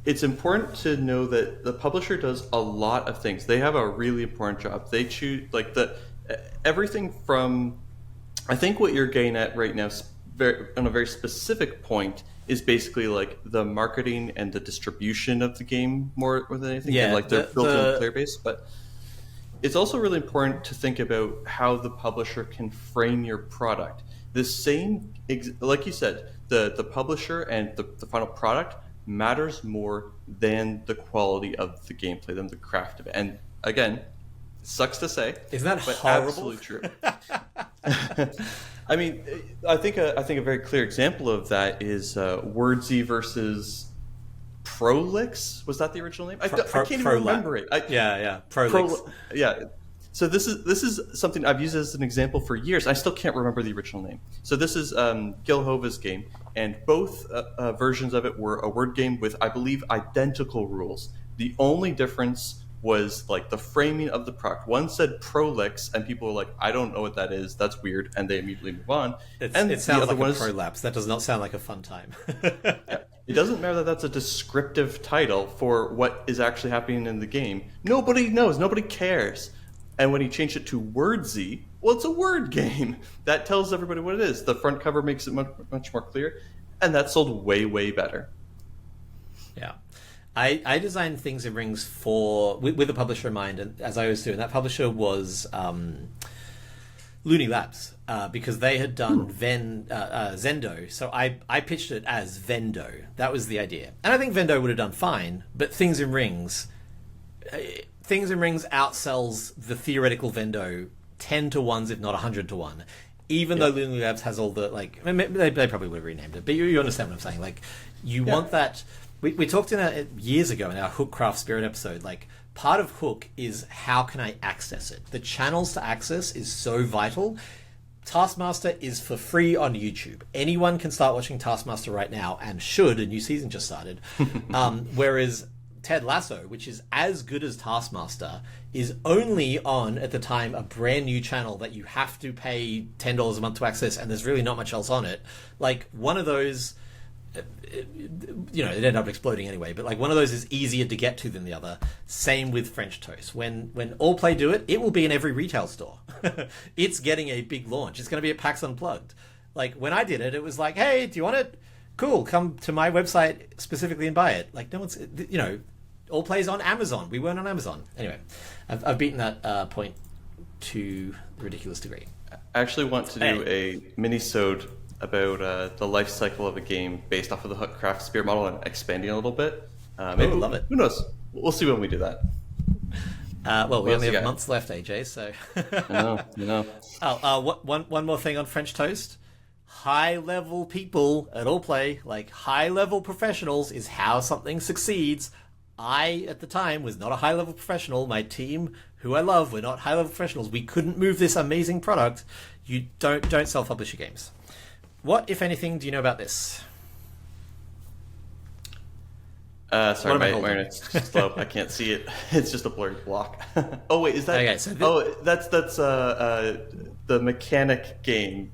it's important to know that the publisher does a lot of things. They have a really important job. They choose everything from, I think what you're getting at right now on a very specific point is basically the marketing and the distribution of the game more than anything. Yeah, and their built-in player base. But it's also really important to think about how the publisher can frame your product. The same, like you said, the publisher and the final product matters more than the quality of the gameplay, than the craft of it. And again, it sucks to say, isn't that but horrible? Absolutely true. I mean, I think a very clear example of that is Wordsy versus Prolix. Was that the original name? I can't even remember it. Prolix. Yeah. So this is something I've used as an example for years. I still can't remember the original name. So this is Gil Hova's game, and both versions of it were a word game with, I believe, identical rules. The only difference was the framing of the product. One said Prolix, and people were like, I don't know what that is. That's weird, and they immediately move on. It sounds like a prolapse. That does not sound like a fun time. Yeah. It doesn't matter that that's a descriptive title for what is actually happening in the game. Nobody knows. Nobody cares. And when he changed it to Wordsy, well, it's a word game. That tells everybody what it is. The front cover makes it much more clear, and that sold way, way better. Yeah. I designed Things and Rings with a publisher in mind, and as I always do, and that publisher was Looney Labs, because they had done Zendo. So I pitched it as Vendo. That was the idea. And I think Vendo would have done fine, but Things and Rings outsells the theoretical Vendo 10 to 1s, if not 100 to 1. Even though Looney Labs has all the, they probably would have renamed it, but you understand what I'm saying. You want that. We talked years ago in our Hookcraft Spirit episode, part of Hook is how can I access it? The channels to access is so vital. Taskmaster is for free on YouTube. Anyone can start watching Taskmaster right now, and should. A new season just started. Whereas Ted Lasso, which is as good as Taskmaster, is only on, at the time, a brand new channel that you have to pay $10 a month to access, and there's really not much else on it. One of those, it ended up exploding anyway, but one of those is easier to get to than the other. Same with French Toast. When Allplay do it will be in every retail store. It's getting a big launch. It's going to be at PAX Unplugged. When I did it, it was hey, do you want it? Cool, come to my website specifically and buy it. No one's, All Play's on Amazon. We weren't on Amazon. Anyway, I've beaten that point to a ridiculous degree. I actually want to do a mini-sode about the life cycle of a game based off of the Hookcraft Spear model and expanding a little bit. Maybe, love it. Who knows? We'll see when we do that. Well, we only have months left, AJ, so... I know. One more thing on French Toast. High-level people at All Play, like high-level professionals, is how something succeeds. I, at the time, was not a high-level professional. My team, who I love, were not high-level professionals. We couldn't move this amazing product. You don't self-publish your games. What, if anything, do you know about this? Sorry, my internet's slow. I can't see it. It's just a blurry block. Oh wait, is that? Okay, so that's the mechanic game.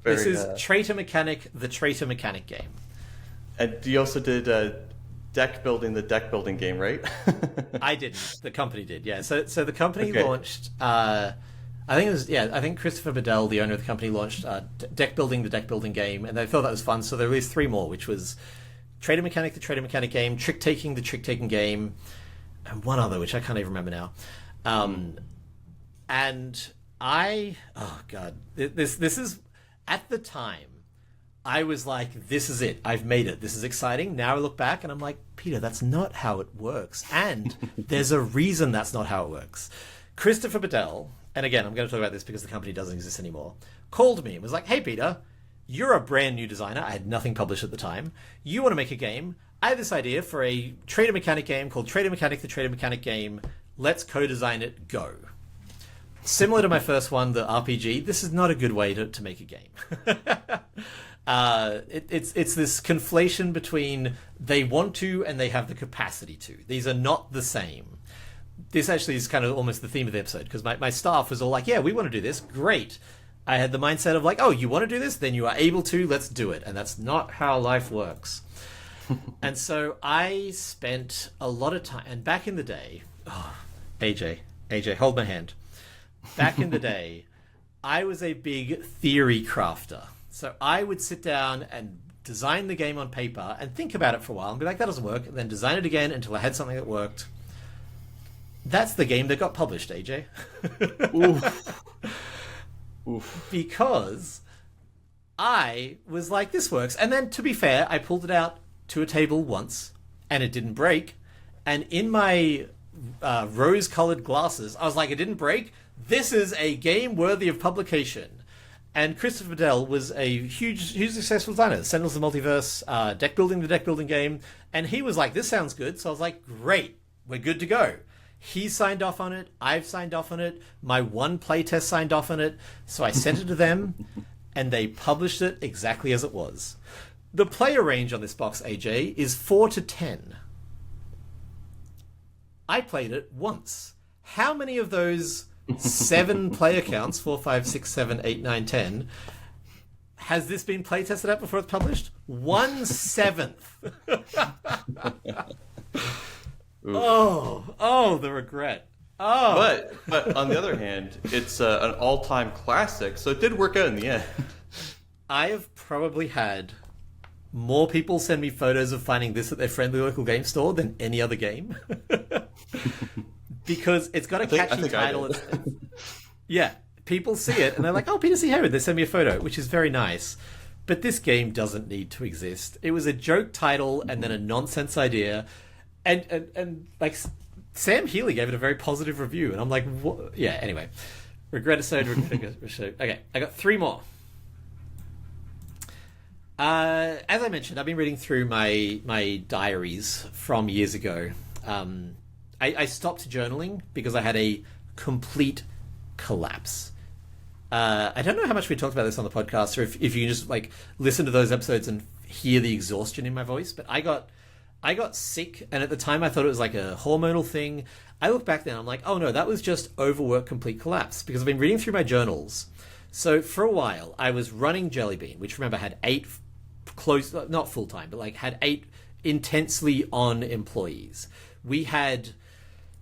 This is Traitor Mechanic, the Traitor Mechanic game. And you also did deck building, the deck building game, right? I didn't. The company did. Yeah. So the company launched. I think Christopher Bedell, the owner of the company, launched deck building, the deck building game, and they thought that was fun. So they released 3 more, which was Traitor Mechanic, the Traitor Mechanic game, Trick Taking, the Trick Taking game, and one other, which I can't even remember now. And oh god, this is, at the time, I was like, this is it. I've made it. This is exciting. Now I look back and I'm like, Peter, that's not how it works. And there's a reason that's not how it works. Christopher Bedell, and again, I'm going to talk about this because the company doesn't exist anymore, called me and was like, hey, Peter, you're a brand new designer. I had nothing published at the time. You want to make a game. I have this idea for a Traitor Mechanic game called Traitor Mechanic, the Traitor Mechanic game. Let's co-design it. Go. Similar to my first one, the RPG, this is not a good way to make a game. It's this conflation between they want to and they have the capacity to. These are not the same. This actually is kind of almost the theme of the episode, because my staff was all like, yeah, we want to do this. Great. I had the mindset of like, oh, you want to do this? Then you are able to. Let's do it. And that's not how life works. And so I spent a lot of time. And back in the day, AJ, hold my hand. Back in the day, I was a big theory crafter. So I would sit down and design the game on paper and think about it for a while and be like, that doesn't work. And then design it again until I had something that worked. That's the game that got published, AJ. Oof. Because I was like, this works. And then, to be fair, I pulled it out to a table once and it didn't break. And in my rose-colored glasses, I was like, it didn't break. This is a game worthy of publication. And Christopher Bedell was a huge successful designer. Sentinels of the Multiverse, deck building, the deck building game. And he was like, this sounds good. So I was like, great, we're good to go. He signed off on it. I've signed off on it. My one playtest signed off on it. So I sent it to them, and they published it exactly as it was. The player range on this box, AJ, is 4 to 10. I played it once. How many of those 7 player counts, 4, 5, 6, 7, 8, 9, 10, has this been playtested at before it's published? 1/7. Oh, the regret. Oh. But on the other hand, it's an all-time classic, so it did work out in the end. I have probably had more people send me photos of finding this at their friendly local game store than any other game. Because it's got a catchy title. Yeah, people see it and they're like, oh, Peter C. Hayward, they send me a photo, which is very nice. But this game doesn't need to exist. It was a joke title and then a nonsense idea. And like Sam Healy gave it a very positive review, and I'm like, what? Yeah. Anyway, Regretisode. Okay, I got 3 more. As I mentioned, I've been reading through my diaries from years ago. I stopped journaling because I had a complete collapse. I don't know how much we talked about this on the podcast, or if you just like listen to those episodes and hear the exhaustion in my voice, but I got sick, and at the time I thought it was like a hormonal thing. I look back then, I'm like, oh no, that was just overwork, complete collapse, because I've been reading through my journals. So for a while, I was running Jelly Bean, which remember had 8 close, not full-time, but like had 8 intensely on employees. We had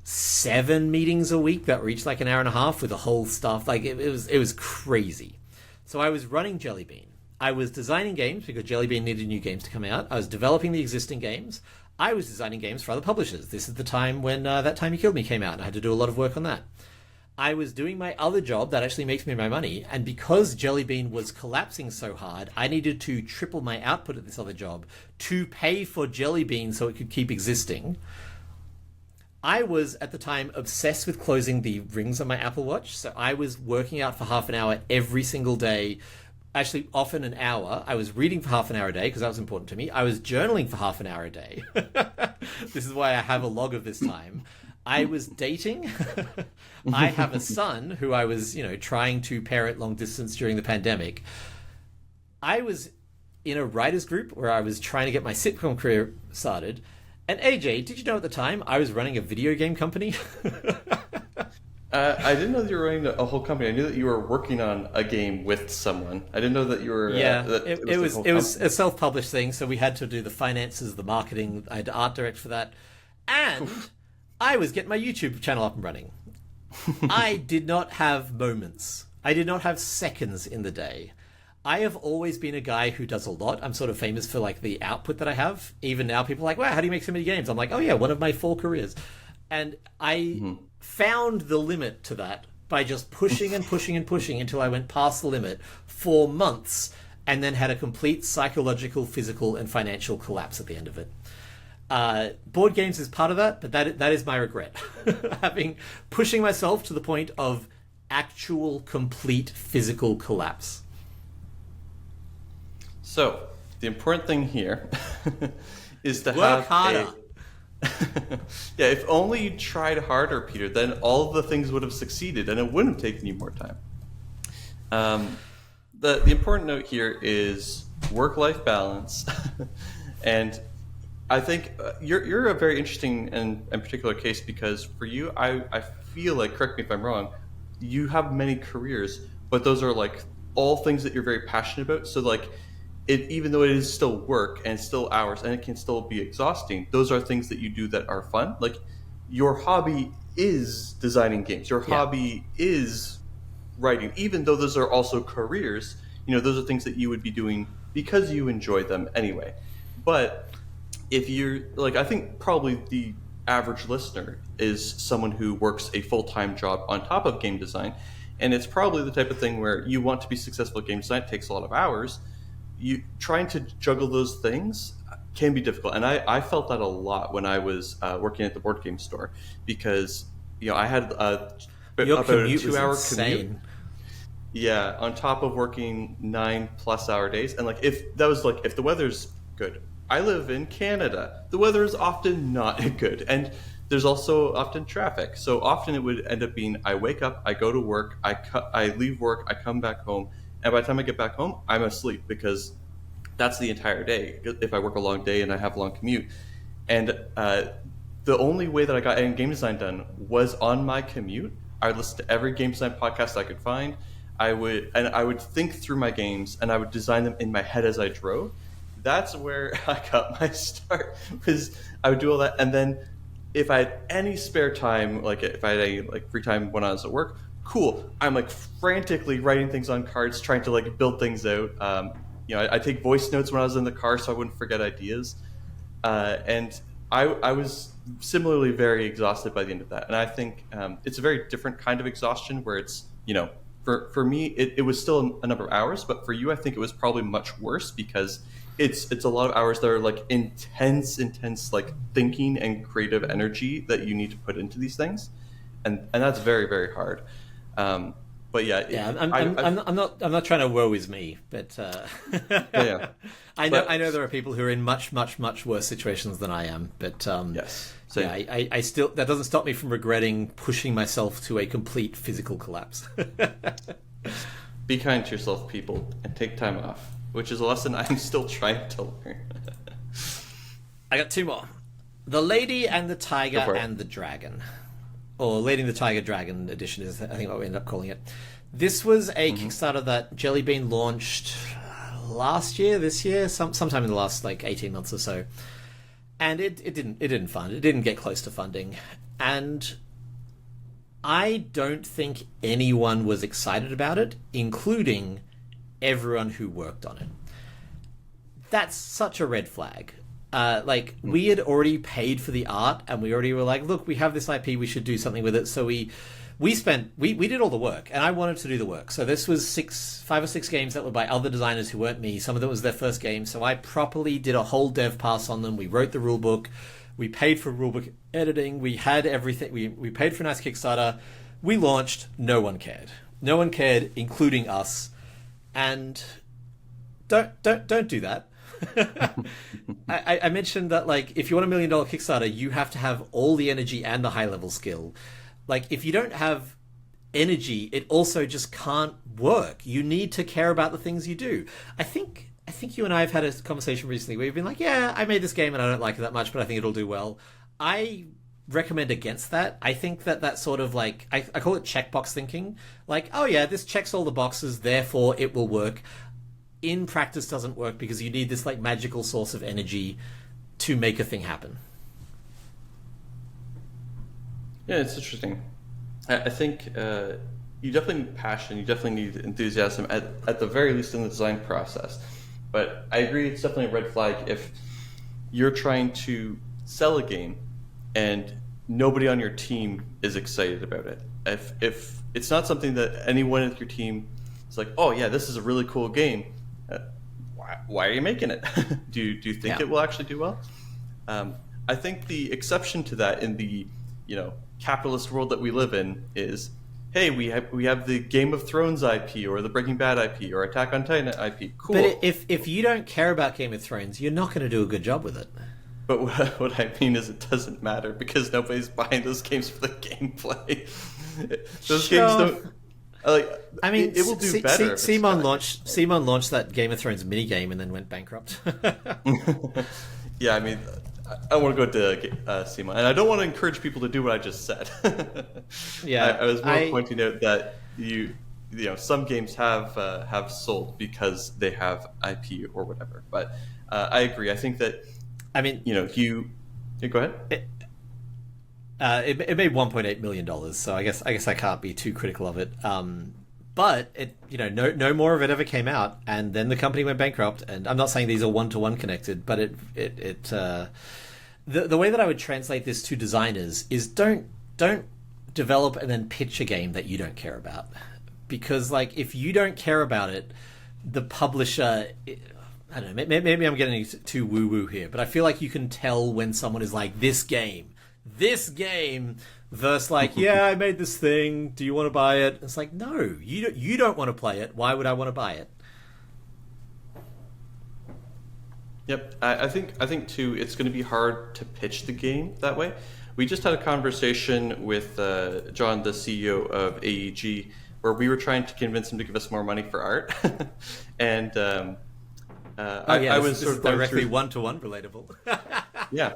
7 meetings a week that were each like an hour and a half with the whole stuff. Like it was crazy. So I was running Jelly Bean. I was designing games because Jelly Bean needed new games to come out. I was developing the existing games. I was designing games for other publishers. This is the time when That Time You Killed Me came out, and I had to do a lot of work on that. I was doing my other job that actually makes me my money, and because Jelly Bean was collapsing so hard, I needed to triple my output at this other job to pay for Jelly Bean so it could keep existing. I was, at the time, obsessed with closing the rings on my Apple Watch, so I was working out for half an hour every single day, actually often an hour. I was reading for half an hour a day because that was important to me. I was journaling for half an hour a day. This is why I have a log of this time. I was dating. I have a son who I was, trying to parent long distance during the pandemic. I was in a writer's group where I was trying to get my sitcom career started. And AJ, did you know at the time I was running a video game company? I didn't know that you were running a whole company. I knew that you were working on a game with someone. I didn't know that you were. Yeah, it was a self-published thing, so we had to do the finances, the marketing. I had to art direct for that, and I was getting my YouTube channel up and running. I did not have moments. I did not have seconds in the day. I have always been a guy who does a lot. I'm sort of famous for like the output that I have. Even now, people are like, wow, how do you make so many games? I'm like, oh yeah, one of my 4 careers. And I found the limit to that by just pushing and pushing and pushing until I went past the limit for months and then had a complete psychological, physical, and financial collapse at the end of it. Board games is part of that, but that is my regret. Pushing myself to the point of actual, complete physical collapse. So, the important thing here is to work harder. Yeah, if only you tried harder, Peter, then all of the things would have succeeded and it wouldn't have taken you more time. The important note here is work-life balance. And I think you're a very interesting and particular case because for you, I feel like, correct me if I'm wrong, you have many careers, but those are like all things that you're very passionate about. So like, even though it is still work and still hours and it can still be exhausting, those are things that you do that are fun. Like your hobby is designing games. Your hobby is writing, even though those are also careers. Those are things that you would be doing because you enjoy them anyway. But if you're like, I think probably the average listener is someone who works a full-time job on top of game design. And it's probably the type of thing where you want to be successful at game design. It takes a lot of hours. You trying to juggle those things can be difficult, and I felt that a lot when I was working at the board game store because I had about a 2-hour commute. Yeah, on top of working 9+ hour days, and like if the weather's good. I live in Canada. The weather is often not good, and there's also often traffic. So often it would end up being I wake up, I go to work, I leave work, I come back home. And by the time I get back home, I'm asleep because that's the entire day. If I work a long day and I have a long commute. And the only way that I got any game design done was on my commute. I would listen to every game design podcast I could find. I would think through my games and I would design them in my head as I drove. That's where I got my start, because I would do all that. And then if I had any spare time, like if I had any free time when I was at work, cool. I'm like frantically writing things on cards, trying to like build things out. I take voice notes when I was in the car so I wouldn't forget ideas. And I was similarly very exhausted by the end of that. And I think it's a very different kind of exhaustion where it's, for me, it was still a number of hours, but for you, I think it was probably much worse because it's a lot of hours that are like intense like thinking and creative energy that you need to put into these things. And that's very, very hard. But yeah, I'm not trying to woe is me, but yeah. I know there are people who are in much worse situations than I am, but yes, so yeah, I still, that doesn't stop me from regretting pushing myself to a complete physical collapse. Be kind to yourself, people, and take time off, which is a lesson I'm still trying to learn. I got 2 more: The Lady and the Tiger and the Dragon. Or Lady and the Tiger Dragon edition is, I think, what we ended up calling it. This was a Kickstarter that Jelly Bean launched last year, this year, sometime in the last 18 months or so. And it didn't fund. It didn't get close to funding. And I don't think anyone was excited about it, including everyone who worked on it. That's such a red flag. like we had already paid for the art, and we already were like, look, we have this IP, we should do something with it. So we did all the work, and I wanted to do the work. So this was 5 or 6 games that were by other designers who weren't me. Some of them was their first game, so I properly did a whole dev pass on them. We wrote the rulebook, we paid for rulebook editing, we had everything. We paid for a nice Kickstarter. We launched. No one cared, including us. And don't do that. I mentioned that, like, if you want $1 million Kickstarter, you have to have all the energy and the high level skill. Like, if you don't have energy, it also just can't work. You need to care about the things you do. I think you and I have had a conversation recently where you've been like, yeah, I made this game and I don't like it that much, but I think it'll do well. I recommend against that. I think that sort of, like, I call it checkbox thinking. Like, oh yeah, this checks all the boxes, therefore it will work. In practice doesn't work, because you need this, like, magical source of energy to make a thing happen. Yeah, it's interesting. I think you definitely need passion, you definitely need enthusiasm, at the very least in the design process. But I agree, it's definitely a red flag if you're trying to sell a game and nobody on your team is excited about it. If it's not something that anyone at your team is like, oh yeah, this is a really cool game, why are you making it? do you think it will actually do well? I think the exception to that in the capitalist world that we live in is, hey, we have the Game of Thrones IP or the Breaking Bad IP or Attack on Titan IP. Cool. But if you don't care about Game of Thrones, you're not going to do a good job with it. But what I mean is, it doesn't matter, because nobody's buying those games for the gameplay. Those games don't. Like, I mean, it will do better. Simon launched that Game of Thrones mini game and then went bankrupt. Yeah, I mean, I want to go to Simon, and I don't want to encourage people to do what I just said. Yeah, I was more pointing out that some games have sold because they have IP or whatever. But I agree. I think that, I mean, go ahead. It made $1.8 million, so I guess I can't be too critical of it. But it, no more of it ever came out, and then the company went bankrupt. And I'm not saying these are one-to-one connected, but the way that I would translate this to designers is don't develop and then pitch a game that you don't care about, because, like, if you don't care about it, the publisher, I don't know, maybe I'm getting too woo-woo here, but I feel like you can tell when someone is like, this game, versus like, yeah, I made this thing, do you want to buy it? It's like, no, you don't want to play it. Why would I want to buy it? Yep, I think too, it's going to be hard to pitch the game that way. We just had a conversation with John, the CEO of AEG, where we were trying to convince him to give us more money for art, and I was sort of directly one-to-one relatable. Yeah,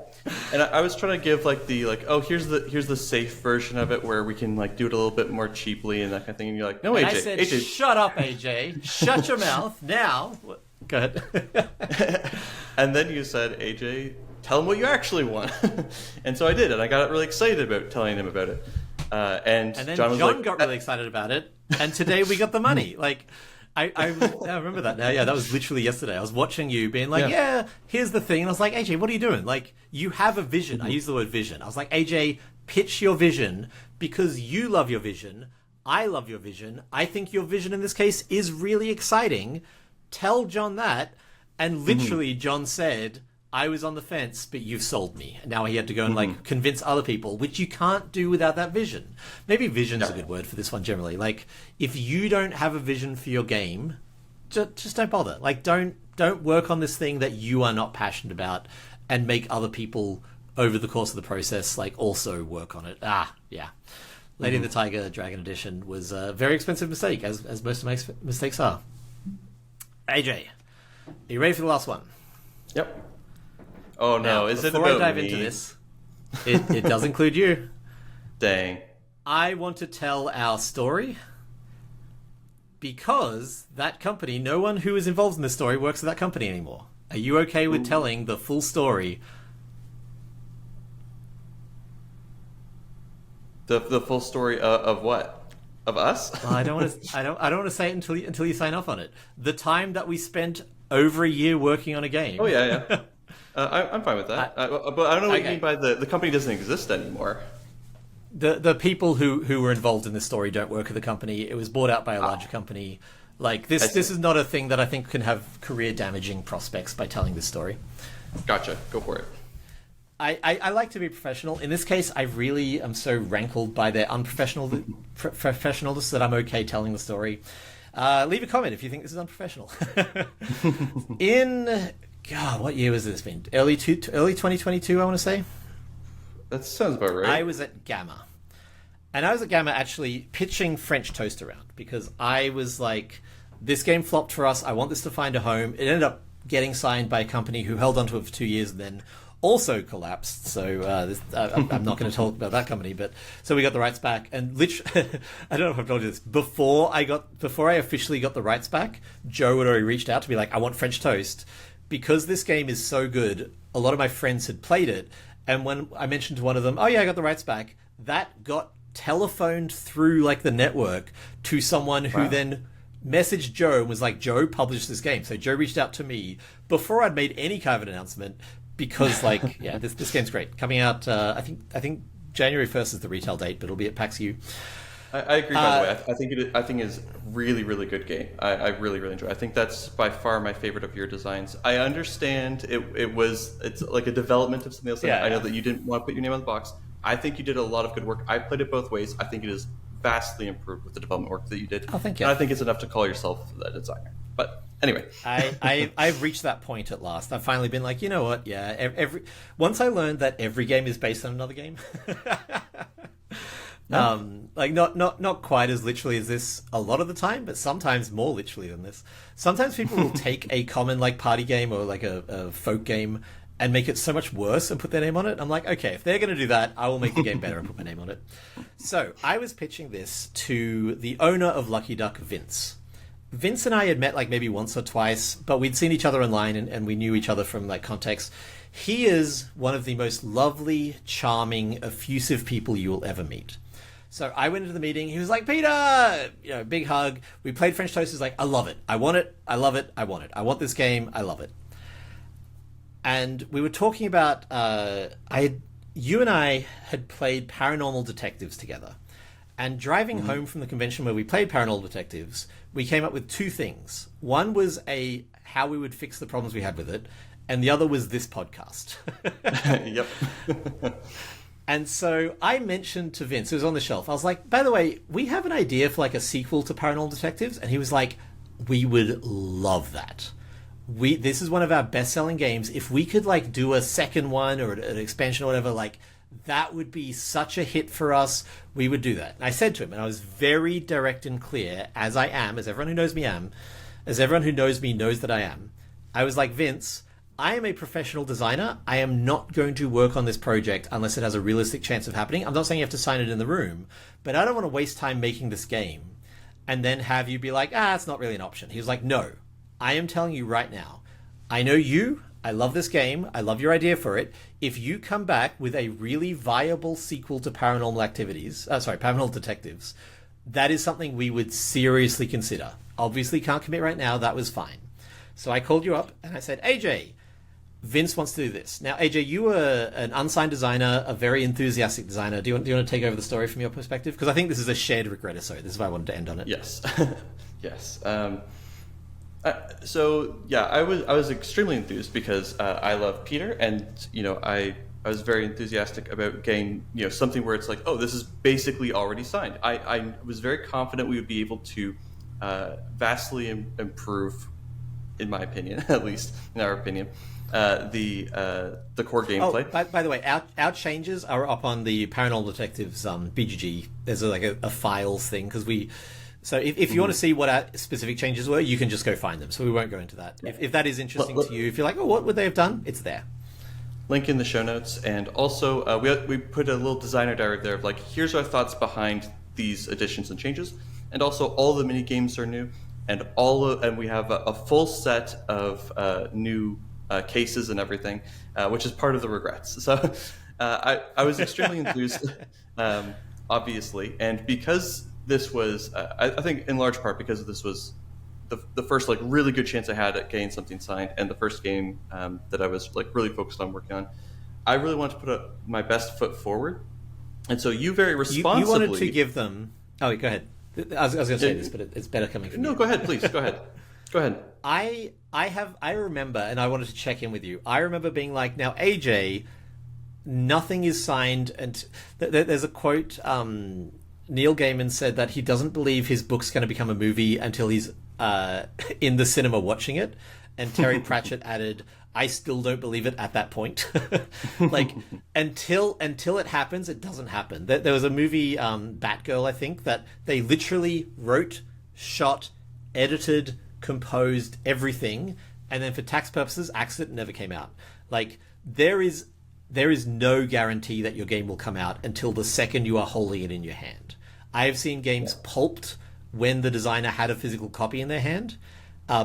and I was trying to give here's the safe version of it where we can do it a little bit more cheaply and that kind of thing. And you're like, no, and AJ, I said, AJ, shut up, AJ, shut your mouth now. Go ahead. And then you said, AJ, tell him what you actually want. And so I did, and I got really excited about telling him about it. And then John got really excited about it, and today we got the money. I remember that now. Yeah, that was literally yesterday. I was watching you being like, yeah, here's the thing. And I was like, AJ, what are you doing? Like, you have a vision. I use the word vision. I was like, AJ, pitch your vision, because you love your vision. I love your vision. I think your vision in this case is really exciting. Tell John that. And literally John said, I was on the fence, but you've sold me. And now he had to go and convince other people, which you can't do without that vision. Maybe vision's a good word for this one generally. Like, if you don't have a vision for your game, just don't bother. Like, don't work on this thing that you are not passionate about, and make other people over the course of the process also work on it. Lady and the Tiger Dragon Edition was a very expensive mistake, as most of my mistakes are. AJ, are you ready for the last one? Yep. Oh no, now, is it about about me? Before I dive me? into this, it does include you. Dang. I want to tell our story, because that company, no one who is involved in this story works at that company anymore. Are you okay with telling the full story? The full story of what? Of us? Well, I don't want to say it until you sign off on it. The time that we spent over a year working on a game. Oh yeah. I'm fine with that. But I don't know what you mean by the company doesn't exist anymore. The people who were involved in this story don't work at the company. It was bought out by a larger company. Like this is not a thing that I think can have career damaging prospects by telling this story. Gotcha. Go for it. I like to be professional. In this case, I really am so rankled by their professionalness that I'm okay telling the story. Leave a comment if you think this is unprofessional. God, what year was this been? Early 2022, I want to say. That sounds about right. I was at Gamma. And I was at Gamma actually pitching French Toast around because I was like, this game flopped for us. I want this to find a home. It ended up getting signed by a company who held onto it for 2 years and then also collapsed. So I'm not going to talk about that company, but so we got the rights back. And literally, I don't know if I've told you this. Before I officially got the rights back, Joe had already reached out to me like, I want French Toast. Because this game is so good, a lot of my friends had played it. And when I mentioned to one of them, oh yeah, I got the rights back, that got telephoned through like the network to someone who then messaged Joe and was like, Joe published this game. So Joe reached out to me before I'd made any kind of an announcement because like, yeah, this game's great. Coming out, I think January 1st is the retail date, but it'll be at PAX U. I agree, by the way. I think it is really, really good game. I really, really enjoy it. I think that's by far my favorite of your designs. I understand it's like a development of something else. Yeah, I know that you didn't want to put your name on the box. I think you did a lot of good work. I played it both ways. I think it is vastly improved with the development work that you did. Oh, thank you. And I think it's enough to call yourself a designer. But anyway. I've reached that point at last. I've finally been like, you know what? Yeah, once I learned that every game is based on another game. Like not quite as literally as this a lot of the time, but sometimes more literally than this. Sometimes people will take a common like party game or like a folk game and make it so much worse and put their name on it. I'm like, okay, if they're going to do that, I will make the game better and put my name on it. So I was pitching this to the owner of Lucky Duck, Vince. Vince and I had met like maybe once or twice, but we'd seen each other online and we knew each other from like context. He is one of the most lovely, charming, effusive people you will ever meet. So I went into the meeting. He was like, Peter, big hug. We played French Toast. He's like, I love it. I want it. I love it. I want it. I want this game. I love it. And we were talking about, you and I had played Paranormal Detectives together. And driving home from the convention where we played Paranormal Detectives, we came up with two things. One was how we would fix the problems we had with it. And the other was this podcast. Yep. And so I mentioned to Vince, it was on the shelf, I was like, by the way, we have an idea for like a sequel to Paranormal Detectives. And he was like, we would love that. This is one of our best-selling games. If we could like do a second one or an expansion or whatever, like that would be such a hit for us. We would do that. And I said to him, and I was very direct and clear, as I am, as everyone who knows me am, as everyone who knows me knows that I am. I was like, Vince, I am a professional designer. I am not going to work on this project unless it has a realistic chance of happening. I'm not saying you have to sign it in the room, but I don't want to waste time making this game and then have you be like, it's not really an option. He was like, no, I am telling you right now. I know you. I love this game. I love your idea for it. If you come back with a really viable sequel to Paranormal Detectives, that is something we would seriously consider. Obviously can't commit right now. That was fine. So I called you up and I said, AJ, Vince wants to do this. Now, AJ, you were an unsigned designer, a very enthusiastic designer. Do you want to take over the story from your perspective? Because I think this is a shared Regretisode. This is why I wanted to end on it. Yes. Yes. So yeah, I was extremely enthused because I love Peter, and I was very enthusiastic about getting something where it's like, oh, this is basically already signed. I was very confident we would be able to vastly improve, in my opinion, at least in our opinion, the core gameplay. Oh, by the way, our changes are up on the Paranormal Detectives BGG. There's a files thing because we. So if you want to see what our specific changes were, you can just go find them. So we won't go into that. If that is interesting to you, if you're like, oh, what would they have done? It's there. Link in the show notes. And also, we put a little designer diary there of like, here's our thoughts behind these additions and changes. And also, all the mini games are new. And we have a full set of new cases and everything, which is part of the regrets. So I was extremely enthused, obviously. And because this was, I think in large part because this was the first like really good chance I had at getting something signed, and the first game that I was like really focused on working on. I really wanted to put up my best foot forward, and so you very responsibly. You wanted to give them. Oh, go ahead. I was going to say this, but it's better coming from you. No, go ahead, please. Go ahead. Go ahead. I remember, and I wanted to check in with you. I remember being like, now AJ, nothing is signed, and there's a quote. Neil Gaiman said that he doesn't believe his book's going to become a movie until he's in the cinema watching it, and Terry Pratchett added, "I still don't believe it at that point." Like until it happens, it doesn't happen. There was a movie, Batgirl, I think, that they literally wrote, shot, edited, composed everything, and then for tax purposes, it never came out. Like there is no guarantee that your game will come out until the second you are holding it in your hand. I have seen games pulped when the designer had a physical copy in their hand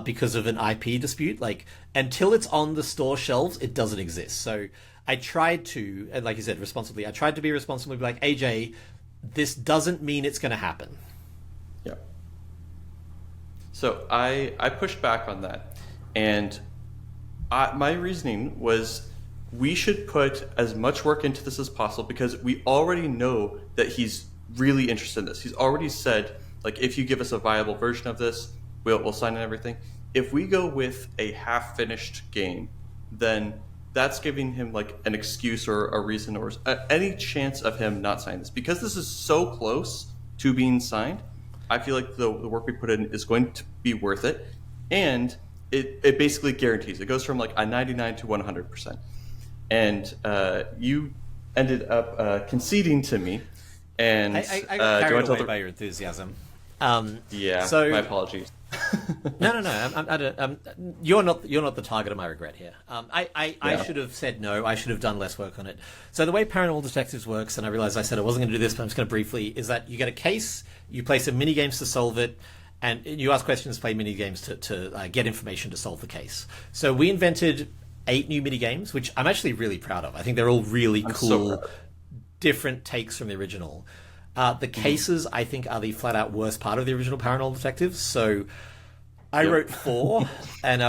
because of an IP dispute. Like until it's on the store shelves, it doesn't exist. So I tried to, and like you said, responsibly, I tried to be responsible, be like, AJ, this doesn't mean it's going to happen. Yeah. So I pushed back on that, and my reasoning was we should put as much work into this as possible because we already know that he's really interested in this. He's already said, like, if you give us a viable version of this, we'll sign and everything. If we go with a half-finished game, then that's giving him like an excuse or a reason or any chance of him not signing this. Because this is so close to being signed, I feel like the work we put in is going to be worth it. And it basically guarantees. It goes from like a 99 to 100%. And you ended up conceding to me. And I got carried away by your enthusiasm. Yeah, so, my apologies. No. You're not the target of my regret here. I should have said no. I should have done less work on it. So the way Paranormal Detectives works, and I realized I said I wasn't going to do this, but I'm just going to briefly, is that you get a case, you play some mini games to solve it, and you ask questions, play mini games to get information to solve the case. So we invented 8 new mini games, which I'm actually really proud of. I think they're all really cool, different takes from the original. The cases, I think, are the flat-out worst part of the original Paranormal Detectives. So I wrote 4, and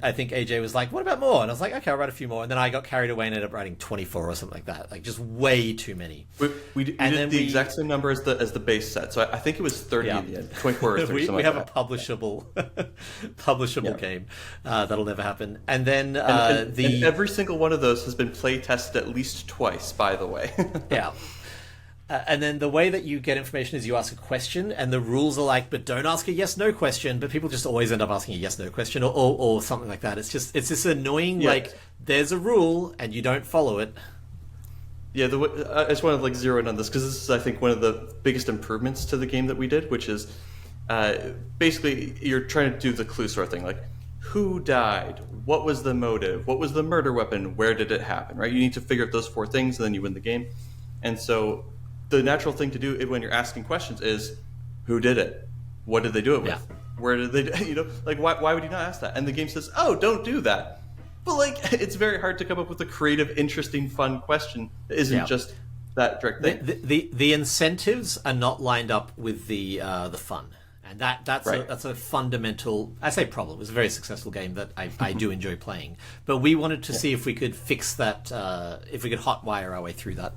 I think AJ was like, "What about more?" And I was like, "Okay, I'll write a few more." And then I got carried away and ended up writing 24 or something like that. Like just way too many. We did the exact same number as the base set. So I think it was 30 in the end. 24 or 30. We have a publishable game that'll never happen. And then and every single one of those has been play tested at least twice, by the way. Yeah. And then the way that you get information is you ask a question, and the rules are like, but don't ask a yes/no question. But people just always end up asking a yes/no question or something like that. It's this annoying, like, there's a rule and you don't follow it. Yeah, I just want to like zero in on this because this is, I think, one of the biggest improvements to the game that we did, which is basically you're trying to do the clue sort of thing, like who died, what was the motive, what was the murder weapon, where did it happen, right? You need to figure out those 4 things, and then you win the game. And so the natural thing to do when you're asking questions is, who did it? What did they do it with? Yeah. Where did they, like, why would you not ask that? And the game says, oh, don't do that. But, like, it's very hard to come up with a creative, interesting, fun question that isn't just that direct thing. The incentives are not lined up with the fun. And that's a fundamental, I say problem. It was a very successful game that I do enjoy playing. But we wanted to see if we could fix that, if we could hotwire our way through that.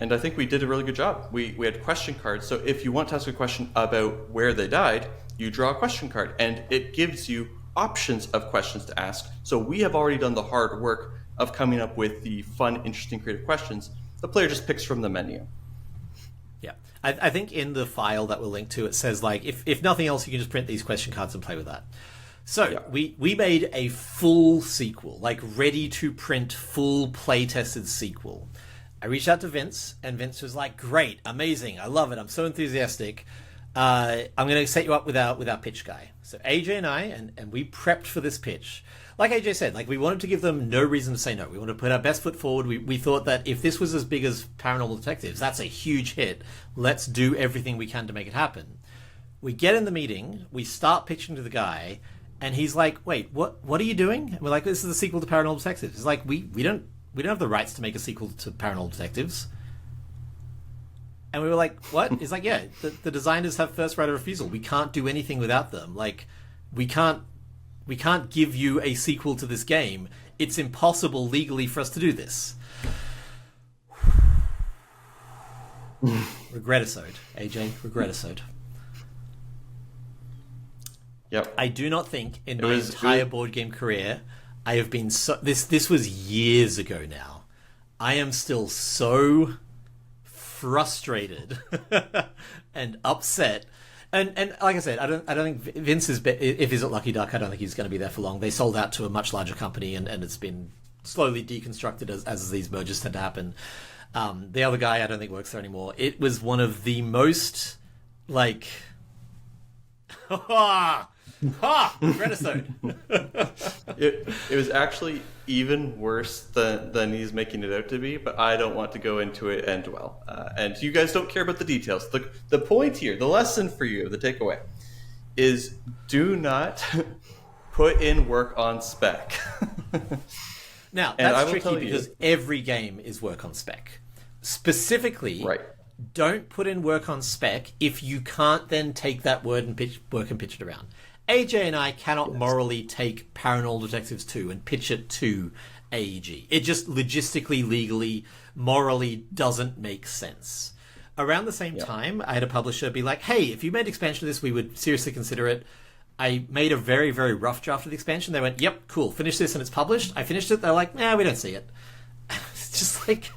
And I think we did a really good job. We had question cards. So if you want to ask a question about where they died, you draw a question card. And it gives you options of questions to ask. So we have already done the hard work of coming up with the fun, interesting, creative questions. The player just picks from the menu. Yeah. I think in the file that we'll link to, it says, like, if nothing else, you can just print these question cards and play with that. So we made a full sequel, like ready to print, full play-tested sequel. I reached out to Vince, and Vince was like, great, amazing, I love it, I'm so enthusiastic. I'm going to set you up with our pitch guy. So AJ and I, and we prepped for this pitch. Like AJ said, like, we wanted to give them no reason to say no. We wanted to put our best foot forward. We thought that if this was as big as Paranormal Detectives, that's a huge hit. Let's do everything we can to make it happen. We get in the meeting, we start pitching to the guy, and he's like, wait, what are you doing? And we're like, this is the sequel to Paranormal Detectives. He's like, we don't have the rights to make a sequel to Paranormal Detectives. And we were like, what? He's like, yeah, the designers have first right of refusal. We can't do anything without them. Like, we can't give you a sequel to this game. It's impossible legally for us to do this. Regretisode, AJ, Regretisode. Yep. I do not think in my entire board game career I have been so... This was years ago now. I am still so frustrated and upset. And like I said, I don't think Vince is... If he's at Lucky Duck, I don't think he's going to be there for long. They sold out to a much larger company, and it's been slowly deconstructed as these mergers tend to happen. The other guy I don't think works there anymore. It was one of the most, like... Regretisode. It was actually even worse than he's making it out to be, but I don't want to go into it and dwell. And you guys don't care about the details. The point here, the lesson for you, the takeaway, is do not put in work on spec. Now, that's tricky because every game is work on spec. Specifically, right. Don't put in work on spec if you can't then take that word and pitch it around. AJ and I cannot morally take Paranormal Detectives 2 and pitch it to AEG. It just logistically, legally, morally doesn't make sense. Around the same time, I had a publisher be like, hey, if you made expansion of this, we would seriously consider it. I made a very, very rough draft of the expansion. They went, yep, cool, finish this and it's published. I finished it. They're like, nah, we don't see it. It's just like...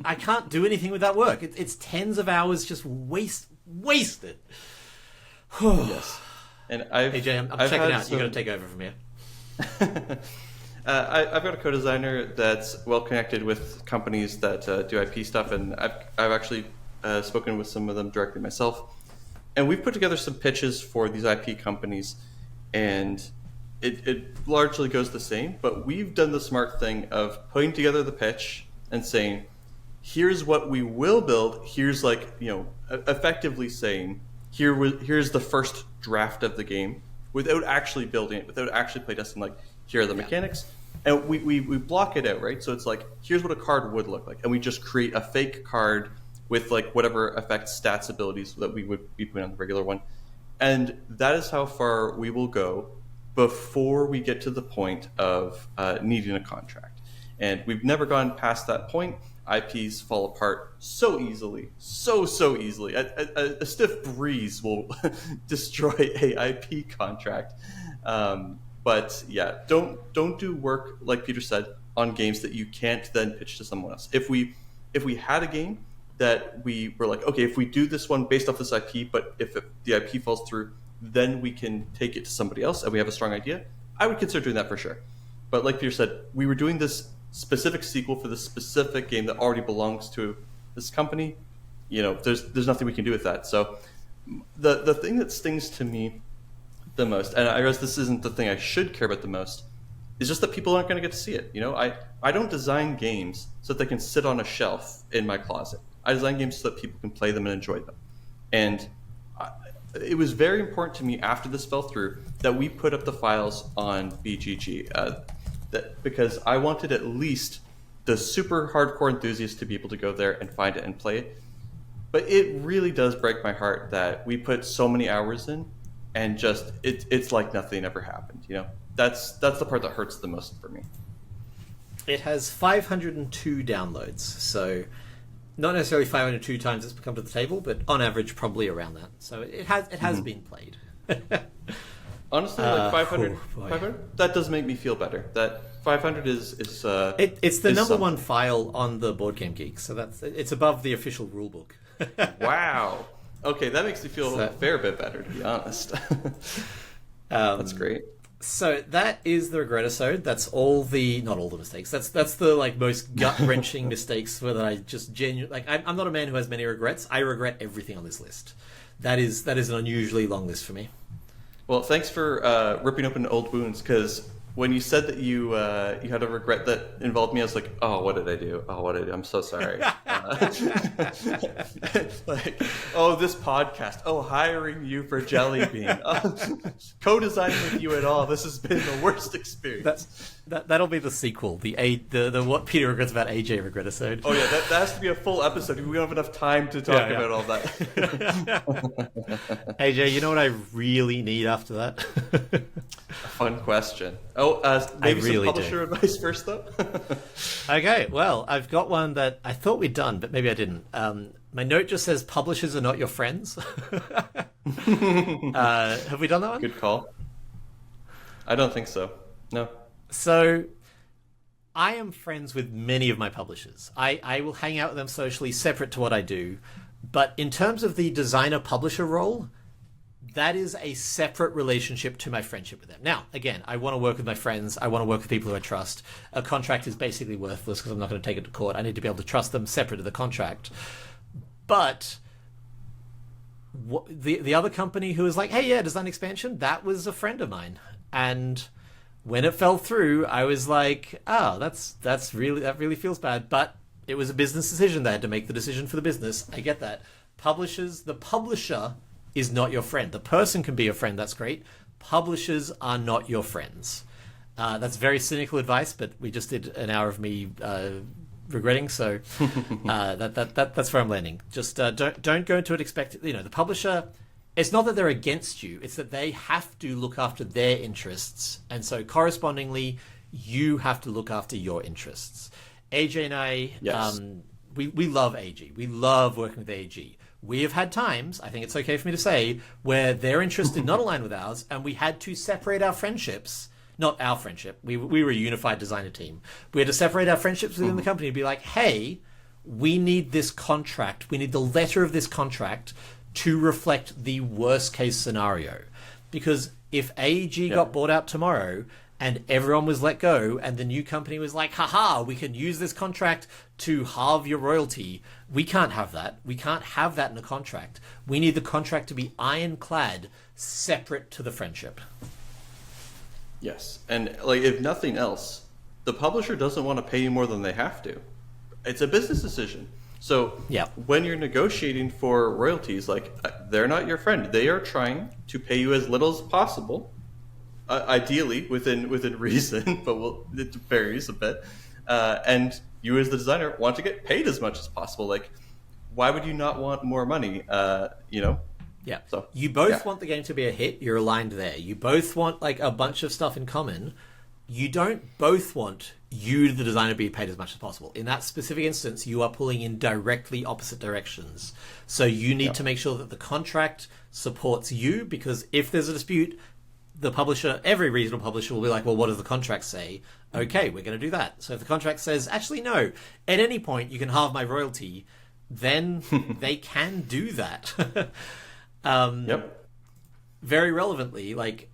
I can't do anything with that work. It's tens of hours just wasted. Yes. And AJ, I'm checking out. You're going to take over from here. I've got a co-designer that's well connected with companies that do IP stuff, and I've actually spoken with some of them directly myself. And we've put together some pitches for these IP companies, and it largely goes the same, but we've done the smart thing of putting together the pitch and saying, here's what we will build. Here's effectively saying, here's the first draft of the game without actually building it, without actually playtesting, like, here are the mechanics. And we block it out, right? So it's like, here's what a card would look like. And we just create a fake card with like whatever effects, stats, abilities that we would be putting on the regular one. And that is how far we will go before we get to the point of needing a contract. And we've never gone past that point. IPs fall apart so easily, so easily. A stiff breeze will destroy a IP contract. But yeah, don't do work, like Peter said, on games that you can't then pitch to someone else. If we had a game that we were like, okay, if we do this one based off this IP, but if the IP falls through, then we can take it to somebody else and we have a strong idea, I would consider doing that for sure. But like Peter said, we were doing this specific sequel for this specific game that already belongs to this company. There's nothing we can do with that. So the thing that stings to me the most, and I realize this isn't the thing I should care about the most, is just that people aren't going to get to see it. I don't design games so that they can sit on a shelf in my closet. I design games so that people can play them and enjoy them. And it was very important to me after this fell through that we put up the files on BGG. Because I wanted at least the super hardcore enthusiasts to be able to go there and find it and play it. But it really does break my heart that we put so many hours in and just it's like nothing ever happened. That's the part that hurts the most for me. It has 502 downloads, so not necessarily 502 times it's come to the table, but on average probably around that. So it has been played. Honestly, like 500, 500, that does make me feel better. That 500 is it's the number one file on the Board Game Geek, so it's above the official rulebook. Wow. Okay, that makes me feel a fair bit better, to be honest. That's great. So that is the Regretisode. That's not all the mistakes. That's the most gut wrenching mistakes where I just genuinely I'm not a man who has many regrets. I regret everything on this list. That is an unusually long list for me. Well, thanks for ripping open old wounds, because when you said that you had a regret that involved me, I was like, oh, what did I do? Oh, what did I do? I'm so sorry. Like, oh, this podcast. Oh, hiring you for Jelly Bean. Oh, co-designing with you at all. This has been the worst experience. That'll be the sequel. The what Peter regrets about AJ Regretisode. Oh yeah, that has to be a full episode. We don't have enough time to talk about all that. AJ, you know what I really need after that? A fun question. Oh, maybe some publisher advice first, though. Okay, well, I've got one that I thought we'd done, but maybe I didn't. My note just says publishers are not your friends. Have we done that one? Good call. I don't think so. No. So, I am friends with many of my publishers. I will hang out with them socially, separate to what I do. But in terms of the designer-publisher role, that is a separate relationship to my friendship with them. Now, again, I want to work with my friends. I want to work with people who I trust. A contract is basically worthless because I'm not going to take it to court. I need to be able to trust them separate to the contract. But the other company who was like, hey, yeah, design expansion, that was a friend of mine. And when it fell through, I was like, oh, that really feels bad. But it was a business decision. They had to make the decision for the business. I get that. The publisher is not your friend. The person can be your friend. That's great. Publishers are not your friends. That's very cynical advice, but we just did an hour of me regretting. So that's where I'm landing. Just don't go into it expecting. The publisher. It's not that they're against you. It's that they have to look after their interests, and so correspondingly, you have to look after your interests. AJ and I, yes. We love AG. We love working with AG. We have had times, I think it's okay for me to say, where their interests did not align with ours, and we had to separate our friendships. Not our friendship. We were a unified designer team. We had to separate our friendships within the company and be like, hey, we need this contract. We need the letter of this contract to reflect the worst case scenario. Because if AEG got bought out tomorrow and everyone was let go and the new company was like, haha, we can use this contract to halve your royalty, we can't have that. We can't have that in a contract. We need the contract to be ironclad, separate to the friendship. Yes. And like, if nothing else, the publisher doesn't want to pay you more than they have to. It's a business decision. So when you're negotiating for royalties, like, they're not your friend. They are trying to pay you as little as possible, ideally within reason, but it varies a bit. And you as the designer want to get paid as much as possible. Like, why would you not want more money? Yeah. So you both want the game to be a hit. You're aligned there. You both want like a bunch of stuff in common. You don't both want you, the designer, be paid as much as possible. In that specific instance, you are pulling in directly opposite directions. So you need to make sure that the contract supports you, because if there's a dispute, the publisher, every reasonable publisher will be like, well, what does the contract say? Okay, we're going to do that. So if the contract says, actually, no, at any point you can halve my royalty, then they can do that. Very relevantly, like,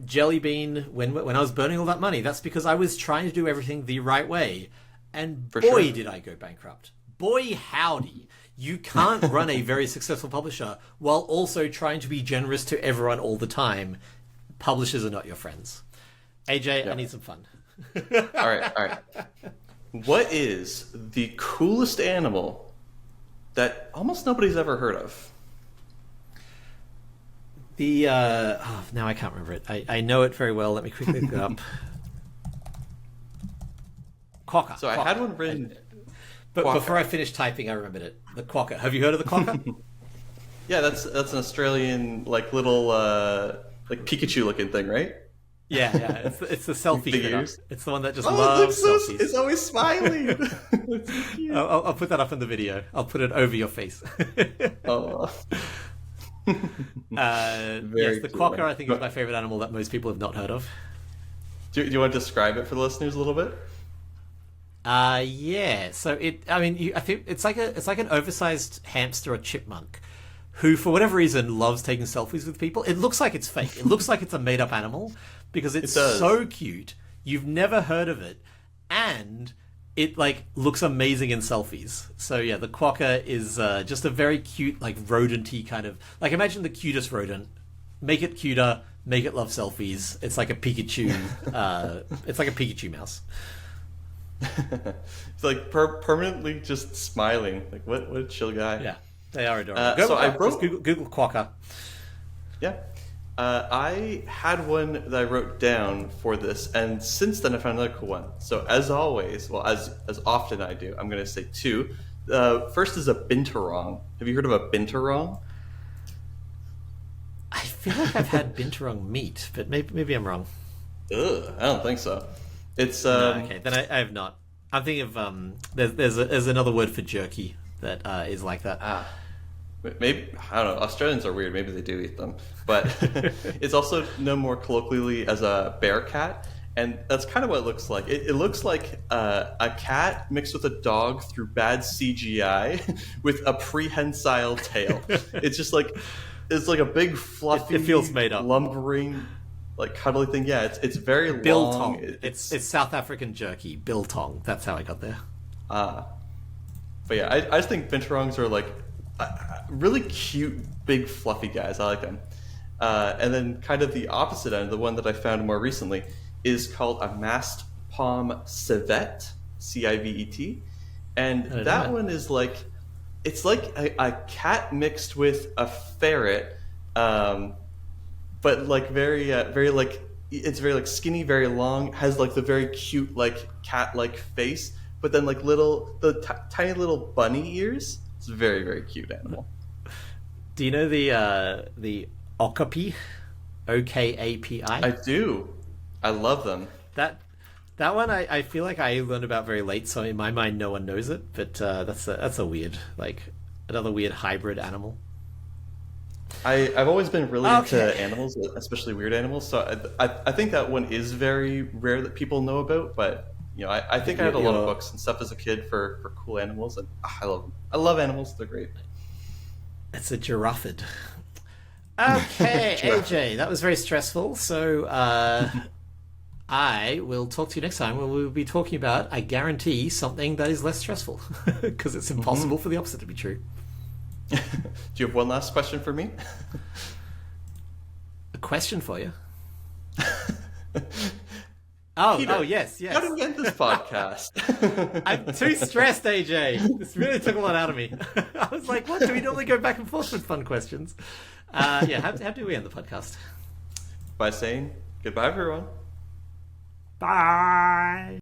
Jelly Bean, when I was burning all that money, that's because I was trying to do everything the right way. And boy, did I go bankrupt. Boy, howdy. You can't run a very successful publisher while also trying to be generous to everyone all the time. Publishers are not your friends. AJ, I need some fun. All right. What is the coolest animal that almost nobody's ever heard of? Now I can't remember it. I know it very well. Let me quickly look it up. Quokka. So I had one written. But before I finished typing, I remembered it. The quokka. Have you heard of the quokka? Yeah, that's an Australian like little like Pikachu looking thing, right? Yeah. It's the selfie critter. It's the one that just loves selfies. It's always smiling. I'll put that up in the video. I'll put it over your face. Oh. Yes, the quokka, I think, is my favorite animal that most people have not heard of. Do you want to describe it for the listeners a little bit? Yeah. So I think it's like an oversized hamster or chipmunk who, for whatever reason, loves taking selfies with people. It looks like it's fake. It looks like it's a made up animal because it's so cute. You've never heard of it, and it like looks amazing in selfies. So yeah, the quokka is just a very cute, like rodent-y kind of, like, imagine the cutest rodent, make it cuter, make it love selfies. It's like a Pikachu. It's like a Pikachu mouse. It's like permanently just smiling. Like what a chill guy. Yeah, they are adorable. Just Google Quokka. Yeah. I had one that I wrote down for this, and since then I found another cool one. So as always, well, as often I do, I'm going to say two. First is a binturong. Have you heard of a binturong? I feel like I've had binturong meat, but maybe I'm wrong. Ugh, I don't think so. It's okay, then I have not. I'm thinking of there's another word for jerky that is like that. Maybe, I don't know, Australians are weird, maybe they do eat them, but it's also known more colloquially as a bear cat, and that's kind of what it looks like. It looks like a cat mixed with a dog through bad CGI with a prehensile tail. It's just like, it's like a big fluffy, it feels made up, lumbering, like cuddly thing. Yeah, it's very long. Biltong. It's South African jerky. Biltong. That's how I got there. But yeah, I just think binturongs are like really cute, big, fluffy guys. I like them. And then kind of the opposite end, the one that I found more recently, is called a masked palm civet, Civet. And that one is like, it's like a cat mixed with a ferret, but like very like, it's very like skinny, very long, has like the very cute like cat-like face, but then like tiny little bunny ears. It's a very, very cute animal. Do you know the okapi? Okapi? I do. I love them. That one I feel like I learned about very late, so in my mind no one knows it. But that's a weird, like another weird hybrid animal. I've always been really into animals, especially weird animals. So I think that one is very rare that people know about, but. You know, I think I had a lot of books and stuff as a kid for cool animals, and I love them. I love animals; they're great. It's a giraffid. Okay, AJ, that was very stressful. So I will talk to you next time when we'll be talking about, I guarantee, something that is less stressful, because it's impossible for the opposite to be true. Do you have one last question for me? A question for you. Peter, yes. How do we end this podcast? I'm too stressed, AJ. This really took a lot out of me. I was like, what? Do we normally go back and forth with fun questions? How do we end the podcast? By saying goodbye, everyone. Bye.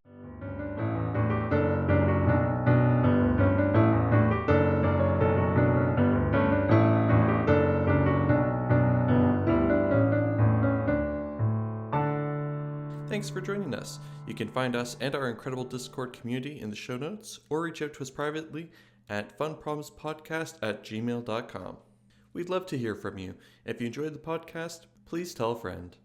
Thanks for joining us. You can find us and our incredible Discord community in the show notes, or reach out to us privately at funproblemspodcast@gmail.com. We'd love to hear from you. If you enjoyed the podcast, please tell a friend.